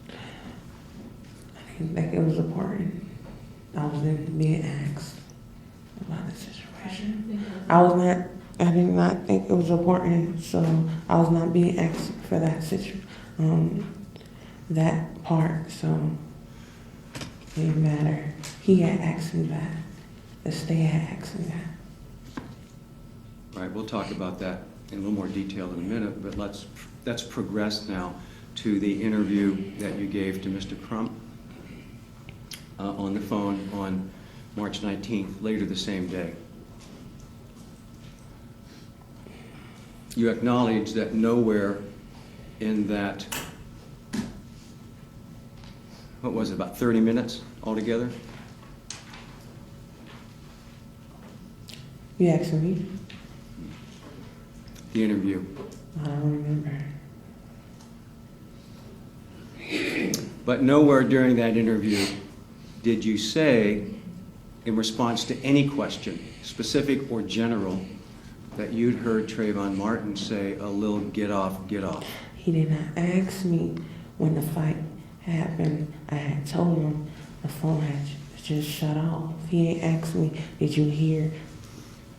[SPEAKER 3] I didn't think it was important. I wasn't being asked about the situation. I did not think it was important, so I was not being asked for that that part, so it didn't matter. He had asked me that. The state had asked me that.
[SPEAKER 4] All right, we'll talk about that in a little more detail in a minute, but let's progress now to the interview that you gave to Mr. Crump on the phone on March 19th, later the same day. You acknowledge that nowhere in that, what was it, about 30 minutes altogether?
[SPEAKER 3] You asked me?
[SPEAKER 4] The interview.
[SPEAKER 3] I don't remember.
[SPEAKER 4] But nowhere during that interview did you say, in response to any question, specific or general, that you'd heard Trayvon Martin say a little get off, get off.
[SPEAKER 3] He did not ask me when the fight happened. I had told him the phone had just shut off. He ain't asked me, did you hear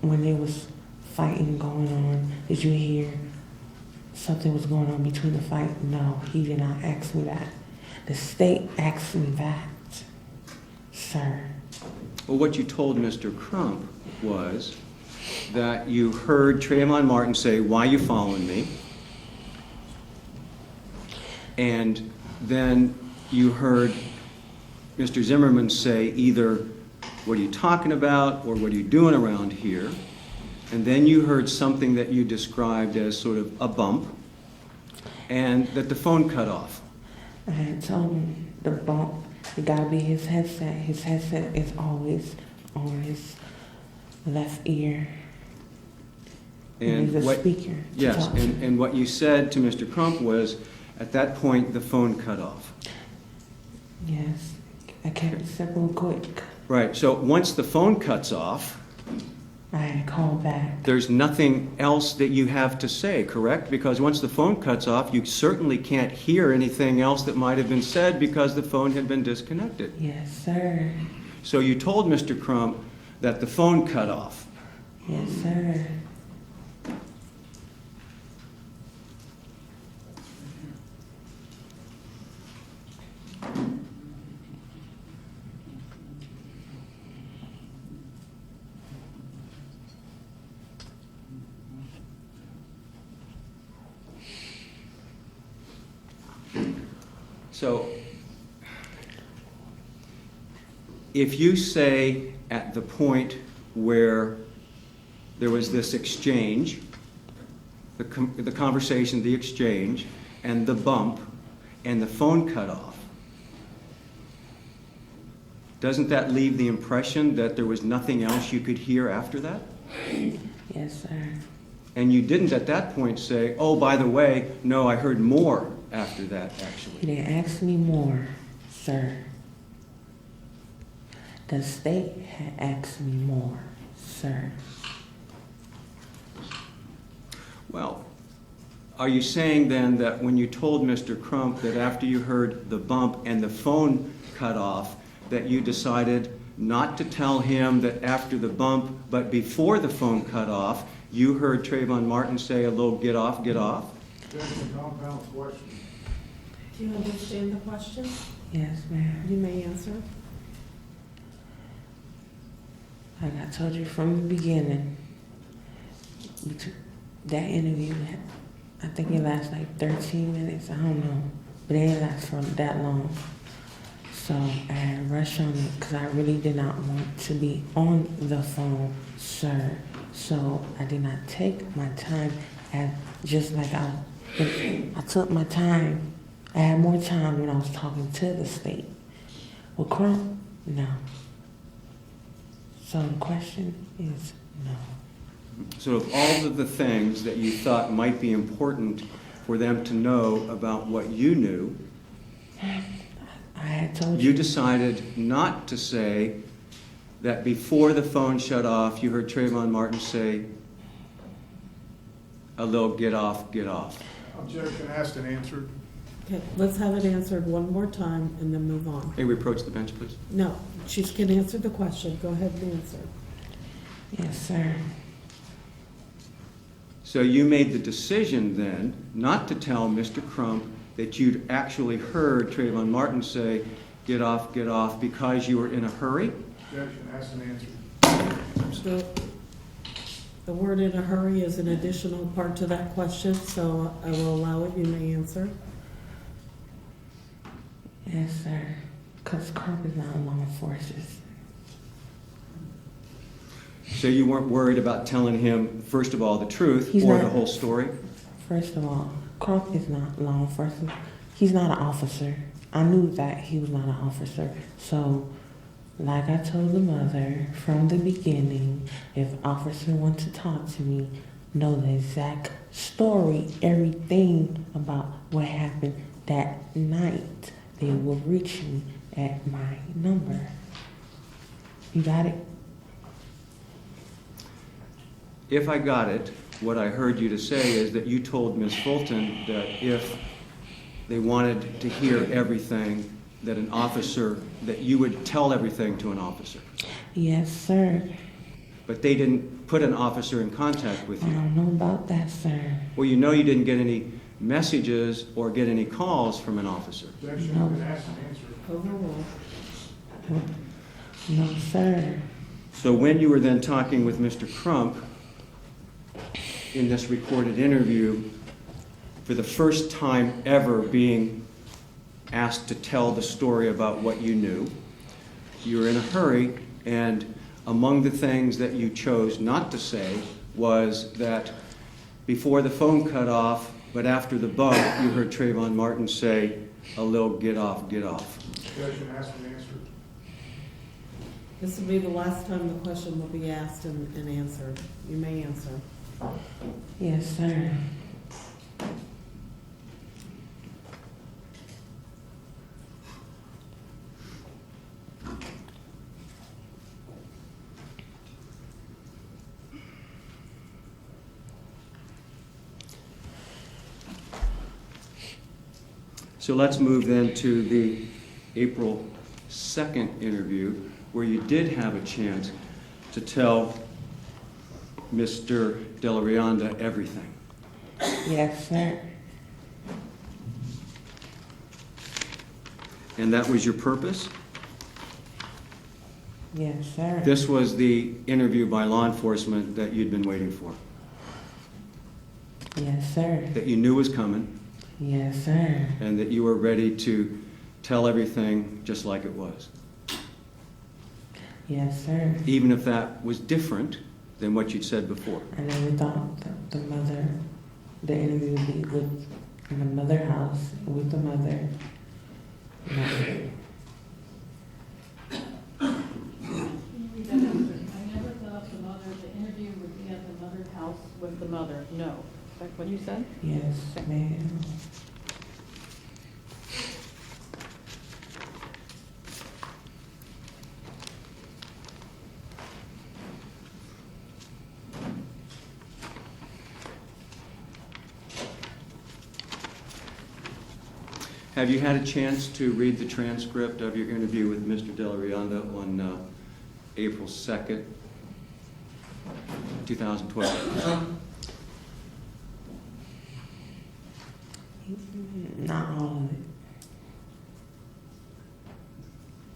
[SPEAKER 3] when there was fighting going on? Did you hear something was going on between the fight? No, he did not ask me that. The state asked me that, sir.
[SPEAKER 4] Well, what you told Mr. Crump was that you heard Trayvon Martin say, "Why you following me?" And then you heard Mr. Zimmerman say either, "What are you talking about?" or "What are you doing around here?" And then you heard something that you described as sort of a bump, and that the phone cut off.
[SPEAKER 3] I had told him the bump, it gotta be his headset. His headset is always on his left ear.
[SPEAKER 4] And
[SPEAKER 3] he's a
[SPEAKER 4] what,
[SPEAKER 3] speaker.
[SPEAKER 4] yes, and what you said to Mr. Crump was, at that point, the phone cut off.
[SPEAKER 3] Yes, I kept it simple and quick.
[SPEAKER 4] Right, so once the phone cuts off,
[SPEAKER 3] I had to call back.
[SPEAKER 4] there's nothing else that you have to say, correct? Because once the phone cuts off, you certainly can't hear anything else that might have been said because the phone had been disconnected.
[SPEAKER 3] Yes, sir.
[SPEAKER 4] So you told Mr. Crump that the phone cut off.
[SPEAKER 3] Yes, sir.
[SPEAKER 4] So if you say at the point where there was this exchange, the conversation, the exchange, and the bump, and the phone cut off, doesn't that leave the impression that there was nothing else you could hear after that?
[SPEAKER 3] Yes, sir.
[SPEAKER 4] And you didn't at that point say, "Oh, by the way, no, I heard more after that,
[SPEAKER 3] He
[SPEAKER 4] actually."
[SPEAKER 3] didn't ask me more. sir. The state had asked me more, sir.
[SPEAKER 4] Well, are you saying then that when you told Mr. Crump that after you heard the bump and the phone cut off, that you decided not to tell him that after the bump, but before the phone cut off, you heard Trayvon Martin say a little get off, get off?
[SPEAKER 5] That's a compound question.
[SPEAKER 6] Do you understand the question?
[SPEAKER 3] Yes, ma'am.
[SPEAKER 6] You may answer.
[SPEAKER 3] Like I told you from the beginning, that interview, I think it lasted like 13 minutes, I don't know, but it didn't last for that long. So I had to rush on it because I really did not want to be on the phone, sir. So I did not take my time, just like I took my time. I had more time when I was talking to the state. With Crump, no. So the question is no.
[SPEAKER 4] So of all of the things that you thought might be important for them to know about what you knew,
[SPEAKER 3] I had told
[SPEAKER 4] you decided not to say that before the phone shut off, you heard Trayvon Martin say a little get off, get off.
[SPEAKER 5] Objection asked and answered.
[SPEAKER 6] Okay, let's have it answered one more time and then move on.
[SPEAKER 4] May we approach the bench, please?
[SPEAKER 6] No, she can answer the question. Go ahead and answer.
[SPEAKER 3] yes, sir.
[SPEAKER 4] So you made the decision then not to tell Mr. Crump that you'd actually heard Trayvon Martin say, get off, because you were in a hurry?
[SPEAKER 5] Objection asked and answered.
[SPEAKER 6] The word in a hurry is an additional part to that question, so I will allow it. You may answer.
[SPEAKER 3] Yes, sir. Because Crump is not law enforcement.
[SPEAKER 4] So you weren't worried about telling him, first of all, the truth
[SPEAKER 3] He's
[SPEAKER 4] or
[SPEAKER 3] not.
[SPEAKER 4] the whole story?
[SPEAKER 3] First of all, Crump is not law enforcement. He's not an officer. I knew that he was not an officer. So, like I told the mother from the beginning, if officer wants to talk to me, know the exact story, everything about what happened that night, they will reach me at my number. You got it?
[SPEAKER 4] If I got it, what I heard you to say is that you told Ms. Fulton that if they wanted to hear everything, that an officer, that you would tell everything to an officer.
[SPEAKER 3] Yes, sir.
[SPEAKER 4] But they didn't put an officer in contact with
[SPEAKER 3] I
[SPEAKER 4] you.
[SPEAKER 3] don't know about that, sir.
[SPEAKER 4] Well, you know you didn't get any messages or get any calls from an officer.
[SPEAKER 5] Objection has been asked and answered.
[SPEAKER 6] Overruled.
[SPEAKER 3] No, sir.
[SPEAKER 4] So when you were then talking with Mr. Crump in this recorded interview, for the first time ever being asked to tell the story about what you knew, you were in a hurry, and among the things that you chose not to say was that before the phone cut off, but after the bump, you heard Trayvon Martin say a little get off, get off.
[SPEAKER 5] Objection asked and answered.
[SPEAKER 6] This will be the last time the question will be asked and answered. You may answer.
[SPEAKER 3] Yes, sir.
[SPEAKER 4] So let's move then to the April 2nd interview, where you did have a chance to tell Mr. De La Rionda everything.
[SPEAKER 3] Yes, sir.
[SPEAKER 4] And that was your purpose?
[SPEAKER 3] Yes, sir.
[SPEAKER 4] This was the interview by law enforcement that you'd been waiting for,
[SPEAKER 3] Yes, sir.
[SPEAKER 4] that you knew was coming,
[SPEAKER 3] Yes, sir.
[SPEAKER 4] and that you were ready to tell everything just like it was,
[SPEAKER 3] Yes, sir.
[SPEAKER 4] even if that was different than what you'd said before.
[SPEAKER 3] I never thought that the interview would be with in the mother house with the mother. No.
[SPEAKER 7] I never thought the interview would be at the mother house with the mother. No. Is that what you said?
[SPEAKER 3] Yes, ma'am.
[SPEAKER 4] Have you had a chance to read the transcript of your interview with Mr. De La Rionda on April 2nd, 2012?
[SPEAKER 3] Not all of it.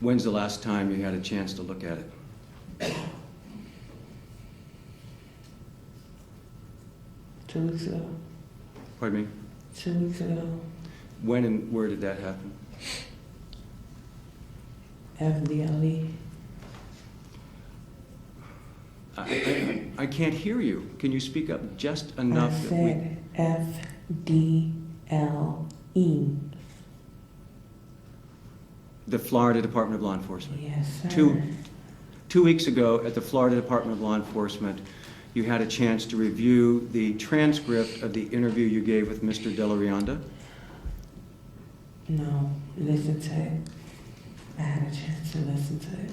[SPEAKER 4] When's the last time you had a chance to look at it?
[SPEAKER 3] 2 weeks ago.
[SPEAKER 4] Pardon me?
[SPEAKER 3] 2 weeks ago.
[SPEAKER 4] When and where did that happen?
[SPEAKER 3] FDLE.
[SPEAKER 4] I can't hear you. Can you speak up just enough?
[SPEAKER 3] I
[SPEAKER 4] that we-
[SPEAKER 3] said FDLE.
[SPEAKER 4] The Florida Department of Law Enforcement.
[SPEAKER 3] Yes, sir.
[SPEAKER 4] 2 weeks ago at the Florida Department of Law Enforcement, you had a chance to review the transcript of the interview you gave with Mr. De La Rionda.
[SPEAKER 3] No, listen to it. I had a chance to listen to it.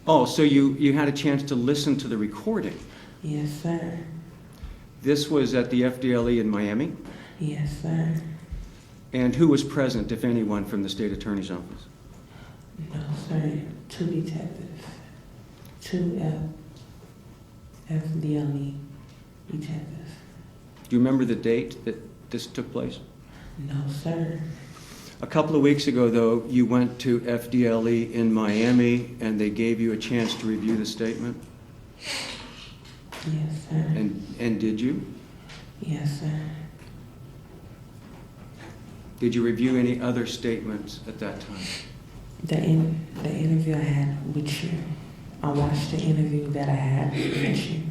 [SPEAKER 4] Oh, so you had a chance to listen to the recording.
[SPEAKER 3] Yes, sir.
[SPEAKER 4] This was at the FDLE in Miami.
[SPEAKER 3] Yes, sir.
[SPEAKER 4] And who was present, if anyone, from the state attorney's office?
[SPEAKER 3] No, sir. 2 detectives. 2 FDLE detectives.
[SPEAKER 4] Do you remember the date that this took place?
[SPEAKER 3] No, sir.
[SPEAKER 4] A couple of weeks ago, though, you went to FDLE in Miami and they gave you a chance to review the statement.
[SPEAKER 3] Yes, sir.
[SPEAKER 4] And did you?
[SPEAKER 3] Yes, sir.
[SPEAKER 4] Did you review any other statements at that time?
[SPEAKER 3] The interview I had with you. I watched the interview that I had with you.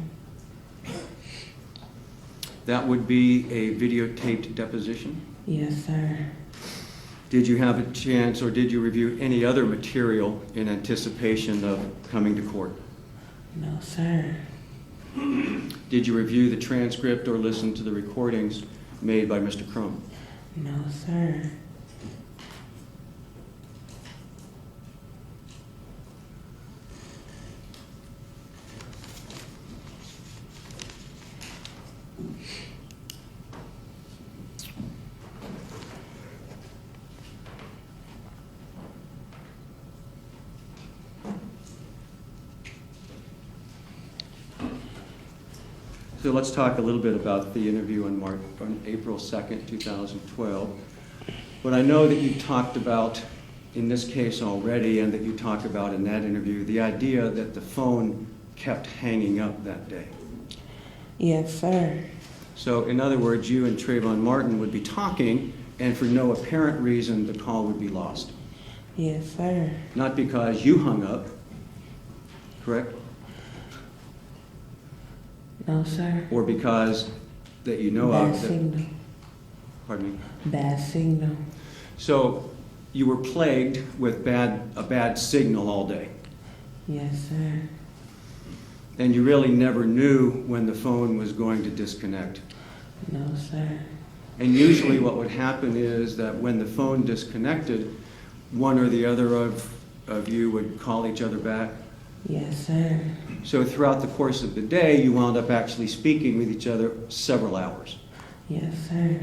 [SPEAKER 4] That would be a videotaped deposition?
[SPEAKER 3] Yes, sir.
[SPEAKER 4] Did you have a chance, or did you review any other material in anticipation of coming to court?
[SPEAKER 3] No, sir.
[SPEAKER 4] Did you review the transcript or listen to the recordings made by Mr. Crum?
[SPEAKER 3] No, sir.
[SPEAKER 4] So let's talk a little bit about the interview on April 2nd, 2012. What I know that you talked about in this case already, and that you talked about in that interview, the idea that the phone kept hanging up that day.
[SPEAKER 3] Yes, sir.
[SPEAKER 4] So in other words, you and Trayvon Martin would be talking, and for no apparent reason, the call would be lost.
[SPEAKER 3] Yes, sir.
[SPEAKER 4] Not because you hung up, correct?
[SPEAKER 3] No, sir.
[SPEAKER 4] Or because that you know
[SPEAKER 3] Bad
[SPEAKER 4] of.
[SPEAKER 3] signal.
[SPEAKER 4] Pardon me?
[SPEAKER 3] Bad signal.
[SPEAKER 4] So you were plagued with a bad signal all day.
[SPEAKER 3] Yes, sir.
[SPEAKER 4] And you really never knew when the phone was going to disconnect.
[SPEAKER 3] No, sir.
[SPEAKER 4] And usually what would happen is that when the phone disconnected, one or the other of you would call each other back.
[SPEAKER 3] Yes, sir.
[SPEAKER 4] So throughout the course of the day, you wound up actually speaking with each other several hours.
[SPEAKER 3] Yes, sir.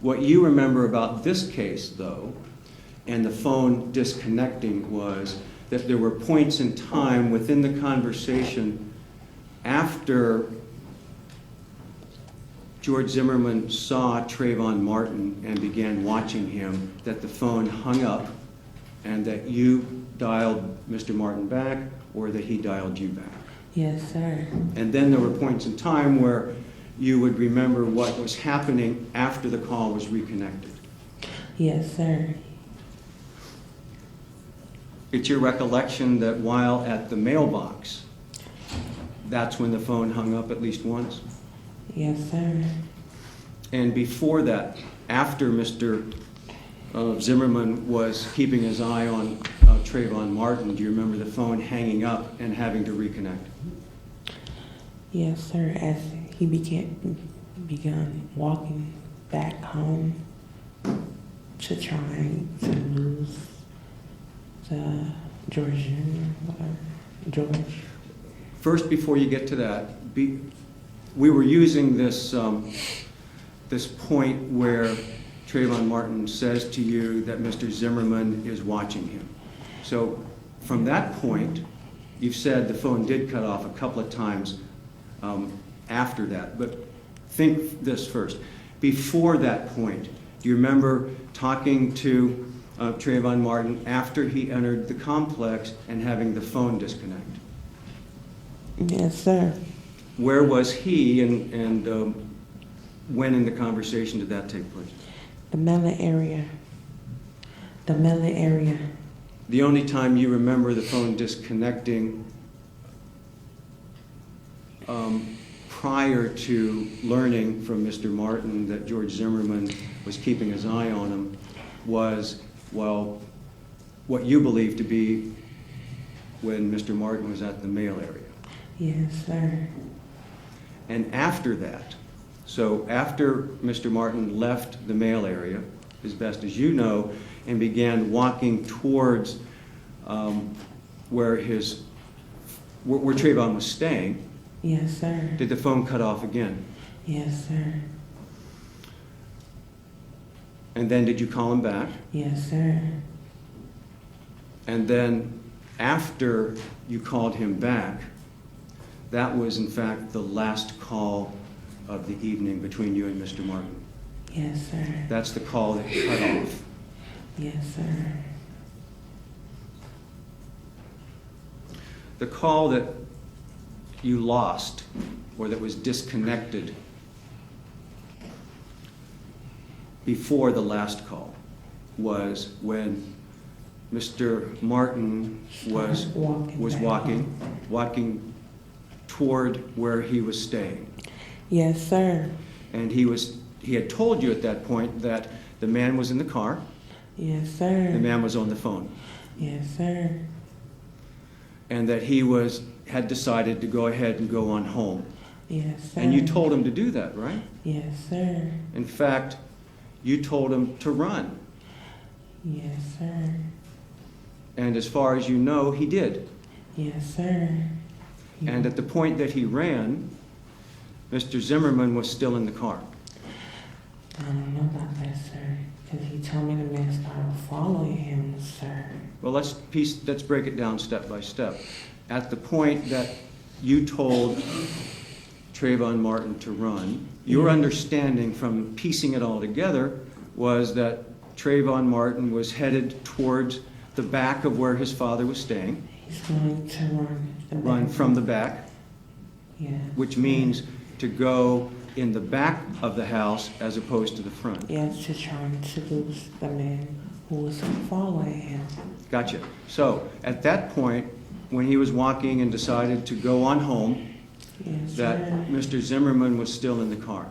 [SPEAKER 4] What you remember about this case, though, and the phone disconnecting, was that there were points in time within the conversation after George Zimmerman saw Trayvon Martin and began watching him, that the phone hung up and that you dialed Mr. Martin back or that he dialed you back.
[SPEAKER 3] Yes, sir.
[SPEAKER 4] And then there were points in time where you would remember what was happening after the call was reconnected.
[SPEAKER 3] Yes, sir.
[SPEAKER 4] It's your recollection that while at the mailbox, that's when the phone hung up at least once?
[SPEAKER 3] Yes, sir.
[SPEAKER 4] And before that, after Mr. Zimmerman was keeping his eye on Trayvon Martin, do you remember the phone hanging up and having to reconnect?
[SPEAKER 3] Yes, sir. As he began walking back home to try to lose the George.
[SPEAKER 4] First, before you get to that, we were using this, this point where Trayvon Martin says to you that Mr. Zimmerman is watching him. So from that point, you've said the phone did cut off a couple of times after that. But think this first. Before that point, do you remember talking to Trayvon Martin after he entered the complex and having the phone disconnect?
[SPEAKER 3] Yes, sir.
[SPEAKER 4] Where was he and when in the conversation did that take place?
[SPEAKER 3] The melon area. The melon area.
[SPEAKER 4] The only time you remember the phone disconnecting prior to learning from Mr. Martin that George Zimmerman was keeping his eye on him was, well, what you believe to be when Mr. Martin was at the mail area.
[SPEAKER 3] Yes, sir.
[SPEAKER 4] And after that, so after Mr. Martin left the mail area, as best as you know, and began walking towards where Trayvon was staying,
[SPEAKER 3] Yes, sir.
[SPEAKER 4] did the phone cut off again?
[SPEAKER 3] Yes, sir.
[SPEAKER 4] And then did you call him back?
[SPEAKER 3] Yes, sir.
[SPEAKER 4] And then after you called him back, that was in fact the last call of the evening between you and Mr. Martin.
[SPEAKER 3] Yes, sir.
[SPEAKER 4] That's the call that cut off.
[SPEAKER 3] Yes, sir.
[SPEAKER 4] The call that you lost or that was disconnected before the last call was when Mr. Martin was walking toward where he was staying.
[SPEAKER 3] Yes, sir.
[SPEAKER 4] And he had told you at that point that the man was in the car,
[SPEAKER 3] Yes, sir.
[SPEAKER 4] the man was on the phone,
[SPEAKER 3] Yes, sir.
[SPEAKER 4] and that he had decided to go ahead and go on home.
[SPEAKER 3] Yes, sir.
[SPEAKER 4] And you told him to do that, right?
[SPEAKER 3] Yes, sir.
[SPEAKER 4] In fact, you told him to run.
[SPEAKER 3] Yes, sir.
[SPEAKER 4] And as far as you know, he did.
[SPEAKER 3] Yes, sir.
[SPEAKER 4] And at the point that he ran, Mr. Zimmerman was still in the car.
[SPEAKER 3] I don't know about that, sir. Because he told me the man started following him, sir.
[SPEAKER 4] Well, let's break it down step by step. At the point that you told Trayvon Martin to run, your understanding from piecing it all together was that Trayvon Martin was headed towards the back of where his father was staying.
[SPEAKER 3] He's going to
[SPEAKER 4] Run from the back,
[SPEAKER 3] Yes.
[SPEAKER 4] which means to go in the back of the house as opposed to the front.
[SPEAKER 3] Yes, to trying to lose the man who was following him.
[SPEAKER 4] Gotcha. So at that point, when he was walking and decided to go on home,
[SPEAKER 3] Yes,
[SPEAKER 4] that
[SPEAKER 3] sir.
[SPEAKER 4] Mr. Zimmerman was still in the car.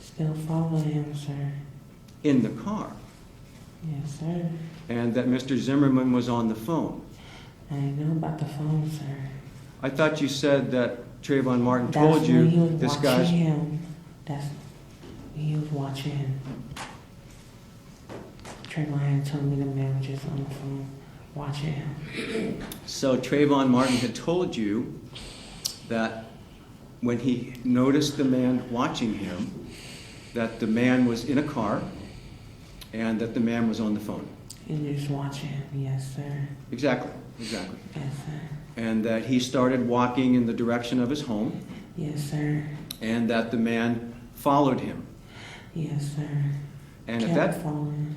[SPEAKER 3] Still following him, sir.
[SPEAKER 4] In the car.
[SPEAKER 3] Yes, sir.
[SPEAKER 4] And that Mr. Zimmerman was on the phone.
[SPEAKER 3] I didn't know about the phone, sir.
[SPEAKER 4] I thought you said that Trayvon Martin
[SPEAKER 3] That's
[SPEAKER 4] told
[SPEAKER 3] when he
[SPEAKER 4] you
[SPEAKER 3] was
[SPEAKER 4] this
[SPEAKER 3] watching
[SPEAKER 4] guy's...
[SPEAKER 3] him. That's when he was watching him. Trayvon had told me the man was just on the phone watching him.
[SPEAKER 4] So Trayvon Martin had told you that when he noticed the man watching him, that the man was in a car and that the man was on the phone.
[SPEAKER 3] And just watching him, yes, sir.
[SPEAKER 4] Exactly.
[SPEAKER 3] Yes, sir.
[SPEAKER 4] And that he started walking in the direction of his home
[SPEAKER 3] Yes, sir.
[SPEAKER 4] and that the man followed him.
[SPEAKER 3] Yes, sir.
[SPEAKER 4] And
[SPEAKER 3] Kept
[SPEAKER 4] at that,
[SPEAKER 3] following him.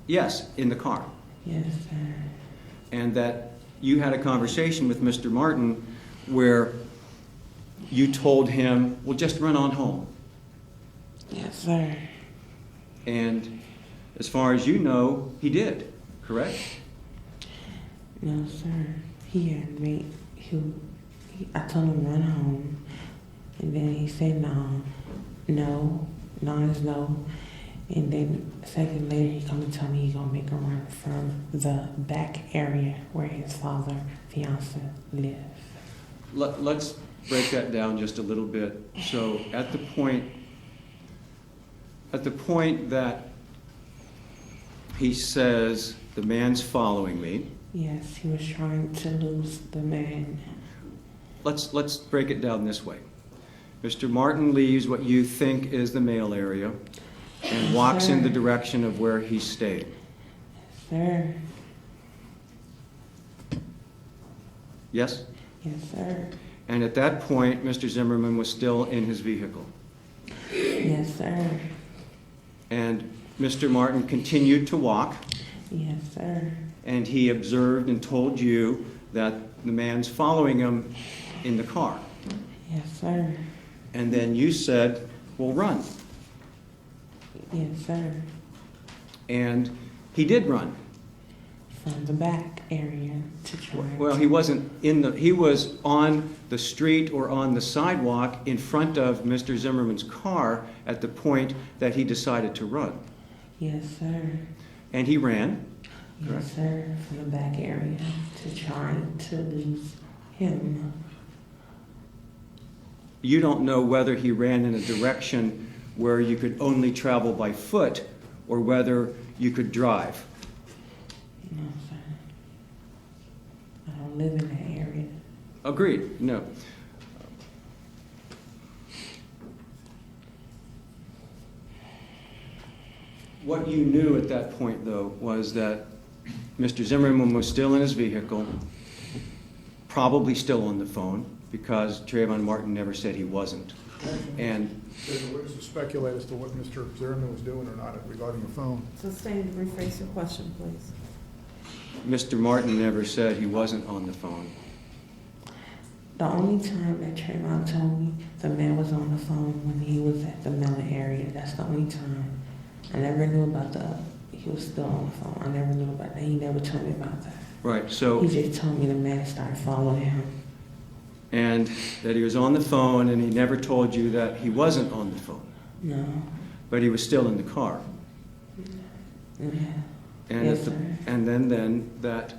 [SPEAKER 4] yes, in the car.
[SPEAKER 3] Yes, sir.
[SPEAKER 4] And that you had a conversation with Mr. Martin where you told him, well, just run on home.
[SPEAKER 3] Yes, sir.
[SPEAKER 4] And as far as you know, he did, correct?
[SPEAKER 3] No, sir. He had me. I told him run home, and then he said no is no. And then a second later, he come and tell me he gonna make a run from the back area where his father, fiance lives.
[SPEAKER 4] Let's break that down just a little bit. So at the point that he says, the man's following me,
[SPEAKER 3] Yes, he was trying to lose the man.
[SPEAKER 4] let's break it down this way. Mr. Martin leaves what you think is the mail area and walks in the direction of where he stayed.
[SPEAKER 3] Sir.
[SPEAKER 4] Yes?
[SPEAKER 3] Yes, sir.
[SPEAKER 4] And at that point, Mr. Zimmerman was still in his vehicle.
[SPEAKER 3] Yes, sir.
[SPEAKER 4] And Mr. Martin continued to walk,
[SPEAKER 3] Yes, sir.
[SPEAKER 4] and he observed and told you that the man's following him in the car.
[SPEAKER 3] Yes, sir.
[SPEAKER 4] And then you said, well, run.
[SPEAKER 3] Yes, sir.
[SPEAKER 4] And he did run.
[SPEAKER 3] From the back area to try.
[SPEAKER 4] Well, he wasn't he was on the street or on the sidewalk in front of Mr. Zimmerman's car at the point that he decided to run.
[SPEAKER 3] Yes, sir.
[SPEAKER 4] And he ran. Correct.
[SPEAKER 3] Yes, sir. From the back area to try to lose him.
[SPEAKER 4] You don't know whether he ran in a direction where you could only travel by foot or whether you could drive.
[SPEAKER 3] No, sir. I don't live in that area.
[SPEAKER 4] Agreed. No. What you knew at that point, though, was that Mr. Zimmerman was still in his vehicle, probably still on the phone, because Trayvon Martin never said he wasn't. And
[SPEAKER 5] Does the witness speculate as to what Mr. Zimmerman was doing or not regarding the phone?
[SPEAKER 6] Sustained, rephrase your question, please.
[SPEAKER 4] Mr. Martin never said he wasn't on the phone.
[SPEAKER 3] The only time that Trayvon told me the man was on the phone when he was at the Mellon area. That's the only time. I never knew about he was still on the phone. I never knew about that. He never told me about that.
[SPEAKER 4] Right, so,
[SPEAKER 3] He just told me the man started following him.
[SPEAKER 4] and that he was on the phone, and he never told you that he wasn't on the phone,
[SPEAKER 3] No.
[SPEAKER 4] but he was still in the car.
[SPEAKER 3] Yeah.
[SPEAKER 4] And,
[SPEAKER 3] Yes,
[SPEAKER 4] at the,
[SPEAKER 3] sir.
[SPEAKER 4] and then that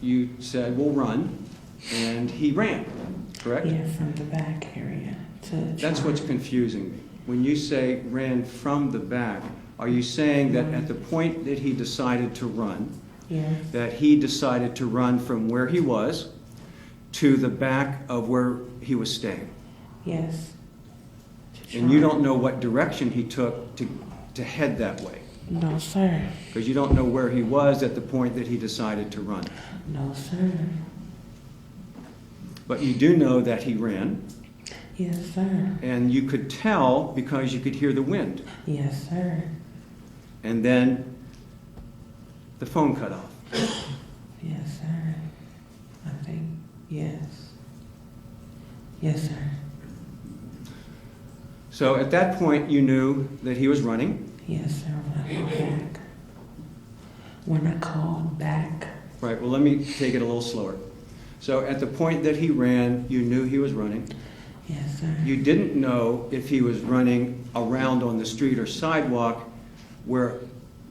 [SPEAKER 4] you said, well, run, and he ran, correct?
[SPEAKER 3] Yeah, from the back area to
[SPEAKER 4] That's
[SPEAKER 3] try.
[SPEAKER 4] what's confusing me. When you say ran from the back, are you saying that at the point that he decided to run,
[SPEAKER 3] Yes.
[SPEAKER 4] that he decided to run from where he was to the back of where he was staying?
[SPEAKER 3] Yes. To
[SPEAKER 4] And you
[SPEAKER 3] try.
[SPEAKER 4] don't know what direction he took to head that way,
[SPEAKER 3] No, sir.
[SPEAKER 4] because you don't know where he was at the point that he decided to run.
[SPEAKER 3] No, sir.
[SPEAKER 4] But you do know that he ran,
[SPEAKER 3] Yes, sir.
[SPEAKER 4] and you could tell because you could hear the wind.
[SPEAKER 3] Yes, sir.
[SPEAKER 4] And then the phone cut off.
[SPEAKER 3] Yes, sir. I think, yes. Yes, sir.
[SPEAKER 4] So at that point, you knew that he was running.
[SPEAKER 3] Yes, sir. When I called back.
[SPEAKER 4] Right, well, let me take it a little slower. So at the point that he ran, you knew he was running.
[SPEAKER 3] Yes, sir.
[SPEAKER 4] You didn't know if he was running around on the street or sidewalk where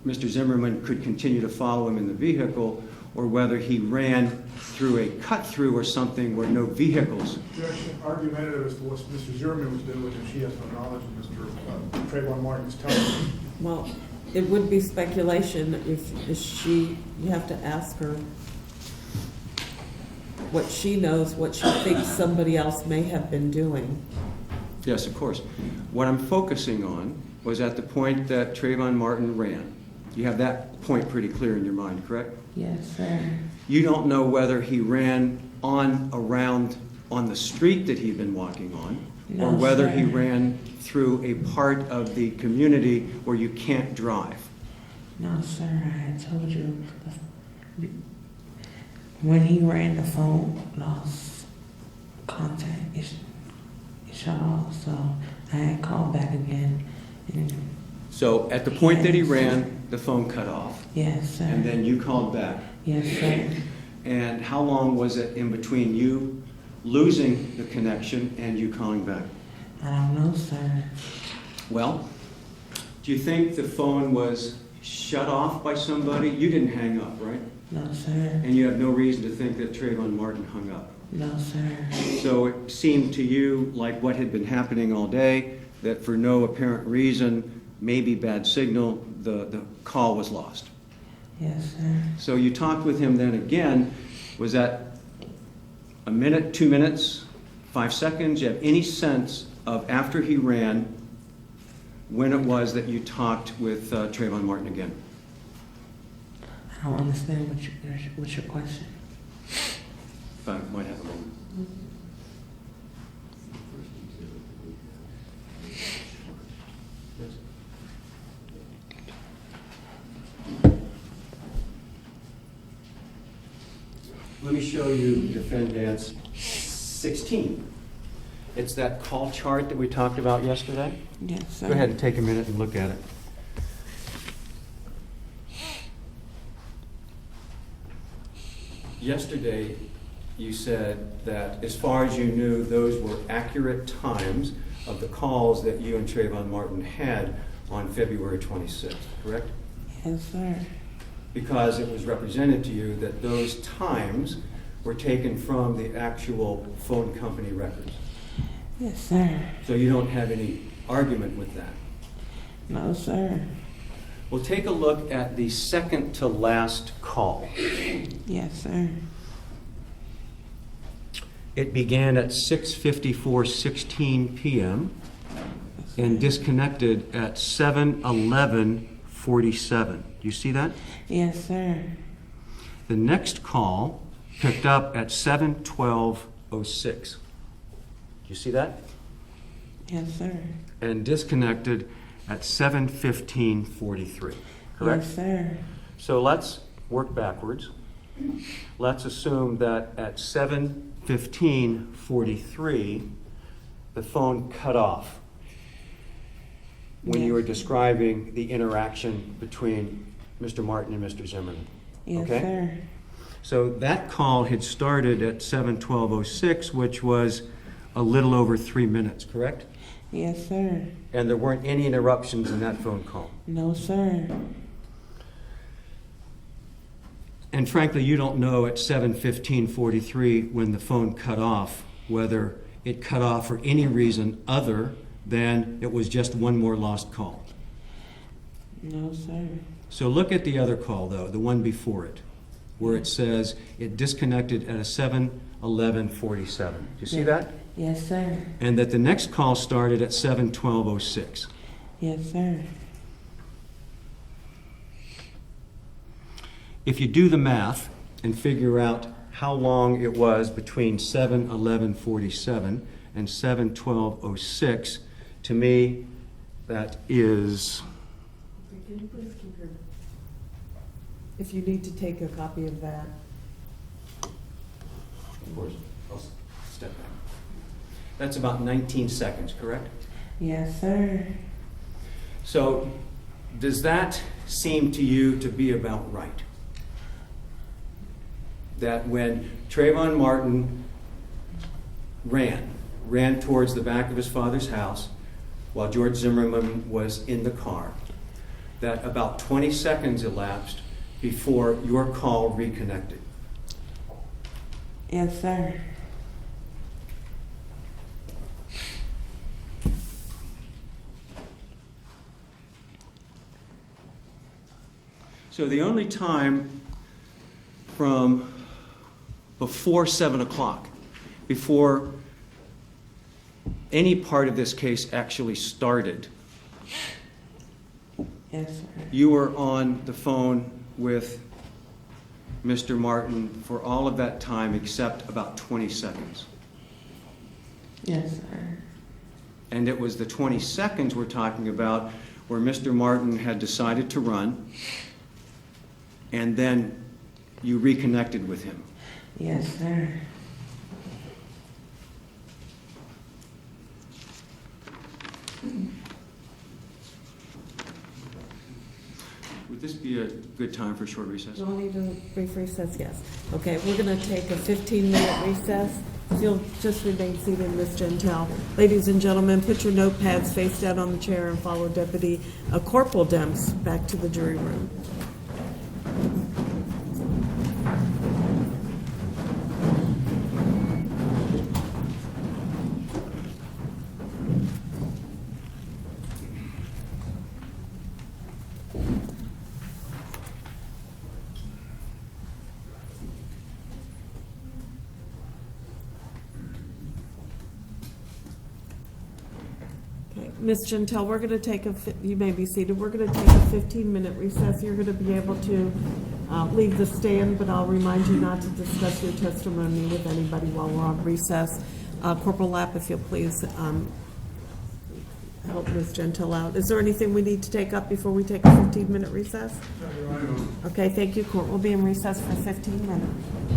[SPEAKER 4] Mr. Zimmerman could continue to follow him in the vehicle, or whether he ran through a cut-through or something where no vehicles.
[SPEAKER 5] Objection, argumentative as to what Mr. Zimmerman was doing, and she has no knowledge of Mr. Trayvon Martin's telling.
[SPEAKER 6] Well, it would be speculation if she, you have to ask her what she knows, what she thinks somebody else may have been doing.
[SPEAKER 4] Yes, of course. What I'm focusing on was at the point that Trayvon Martin ran. You have that point pretty clear in your mind, correct?
[SPEAKER 3] Yes, sir.
[SPEAKER 4] You don't know whether he ran around on the street that he'd been walking on, or
[SPEAKER 3] No,
[SPEAKER 4] whether
[SPEAKER 3] sir.
[SPEAKER 4] he ran through a part of the community where you can't drive.
[SPEAKER 3] No, sir. I had told you. When he ran, the phone lost contact. It shut off, so I had called back again. And
[SPEAKER 4] So at the point that he
[SPEAKER 3] Yes.
[SPEAKER 4] ran, the phone cut off,
[SPEAKER 3] yes, sir.
[SPEAKER 4] and then you called back.
[SPEAKER 3] Yes, sir.
[SPEAKER 4] And how long was it in between you losing the connection and you calling back?
[SPEAKER 3] I don't know, sir.
[SPEAKER 4] Well, do you think the phone was shut off by somebody? You didn't hang up, right?
[SPEAKER 3] No, sir.
[SPEAKER 4] And you have no reason to think that Trayvon Martin hung up.
[SPEAKER 3] No, sir.
[SPEAKER 4] So it seemed to you like what had been happening all day, that for no apparent reason, maybe bad signal, the call was lost.
[SPEAKER 3] Yes, sir.
[SPEAKER 4] So you talked with him then again. Was that a minute, 2 minutes, 5 seconds? Do you have any sense of after he ran, when it was that you talked with Trayvon Martin again.
[SPEAKER 3] I don't understand what's your question.
[SPEAKER 4] If I might have a moment. Let me show you defendants 16. It's that call chart that we talked about yesterday.
[SPEAKER 3] Yes, sir.
[SPEAKER 4] Go ahead and take a minute and look at it. Yesterday, you said that as far as you knew, those were accurate times of the calls that you and Trayvon Martin had on February 26th, correct?
[SPEAKER 3] Yes, sir.
[SPEAKER 4] Because it was represented to you that those times were taken from the actual phone company records.
[SPEAKER 3] Yes, sir.
[SPEAKER 4] So you don't have any argument with that.
[SPEAKER 3] No, sir.
[SPEAKER 4] Well, take a look at the second to last call.
[SPEAKER 3] Yes, sir.
[SPEAKER 4] It began at 6:54:16 p.m. and disconnected at 7:11:47. You see that?
[SPEAKER 3] Yes, sir.
[SPEAKER 4] The next call picked up at 7:12:06. You see that?
[SPEAKER 3] Yes, sir.
[SPEAKER 4] And disconnected at 7:15:43. Correct?
[SPEAKER 3] Yes, sir.
[SPEAKER 4] So let's work backwards. Let's assume that at 7:15:43, the phone cut off when you were describing the interaction between Mr. Martin and Mr. Zimmerman.
[SPEAKER 3] Yes,
[SPEAKER 4] Okay?
[SPEAKER 3] sir.
[SPEAKER 4] So that call had started at 7:12:06, which was a little over 3 minutes, correct?
[SPEAKER 3] Yes, sir.
[SPEAKER 4] And there weren't any interruptions in that phone call.
[SPEAKER 3] No, sir.
[SPEAKER 4] And frankly, you don't know at 7:15:43 when the phone cut off, whether it cut off for any reason other than it was just one more lost call.
[SPEAKER 3] No, sir.
[SPEAKER 4] So look at the other call, though, the one before it, where it says it disconnected at a 7:11:47. Do you see that?
[SPEAKER 3] Yes, sir.
[SPEAKER 4] And that the next call started at 7:12:06.
[SPEAKER 3] Yes, sir.
[SPEAKER 4] If you do the math and figure out how long it was between 7:11:47 and 7:12:06, to me, that is...
[SPEAKER 6] Can you please keep your, if you need to take a copy of that.
[SPEAKER 4] Of course, I'll step back. That's about 19 seconds, correct?
[SPEAKER 3] Yes, sir.
[SPEAKER 4] So does that seem to you to be about right? That when Trayvon Martin ran towards the back of his father's house while George Zimmerman was in the car, that about 20 seconds elapsed before your call reconnected?
[SPEAKER 3] Yes, sir.
[SPEAKER 4] So the only time from before 7 o'clock, before any part of this case actually started,
[SPEAKER 3] Yes, sir.
[SPEAKER 4] you were on the phone with Mr. Martin for all of that time except about 20 seconds.
[SPEAKER 3] Yes, sir.
[SPEAKER 4] And it was the 20 seconds we're talking about where Mr. Martin had decided to run, and then you reconnected with him.
[SPEAKER 3] Yes, sir.
[SPEAKER 4] Would this be a good time for a short recess?
[SPEAKER 6] Do I need a brief recess? Yes. Okay, we're going to take a 15-minute recess. If you'll just remain seated, Ms. Jeantel. Ladies and gentlemen, put your notepads face down on the chair and follow Deputy Corporal Demps back to the jury room.
[SPEAKER 2] Okay, Ms. Jeantel, we're going to take you may be seated. We're going to take a 15-minute recess. You're going to be able to leave the stand, but I'll remind you not to discuss your testimony with anybody while we're on recess. Corporal Lapp, if you'll please help Ms. Jeantel out. Is there anything we need to take up before we take a 15-minute recess? Okay, thank you. Court will be in recess for 15 minutes.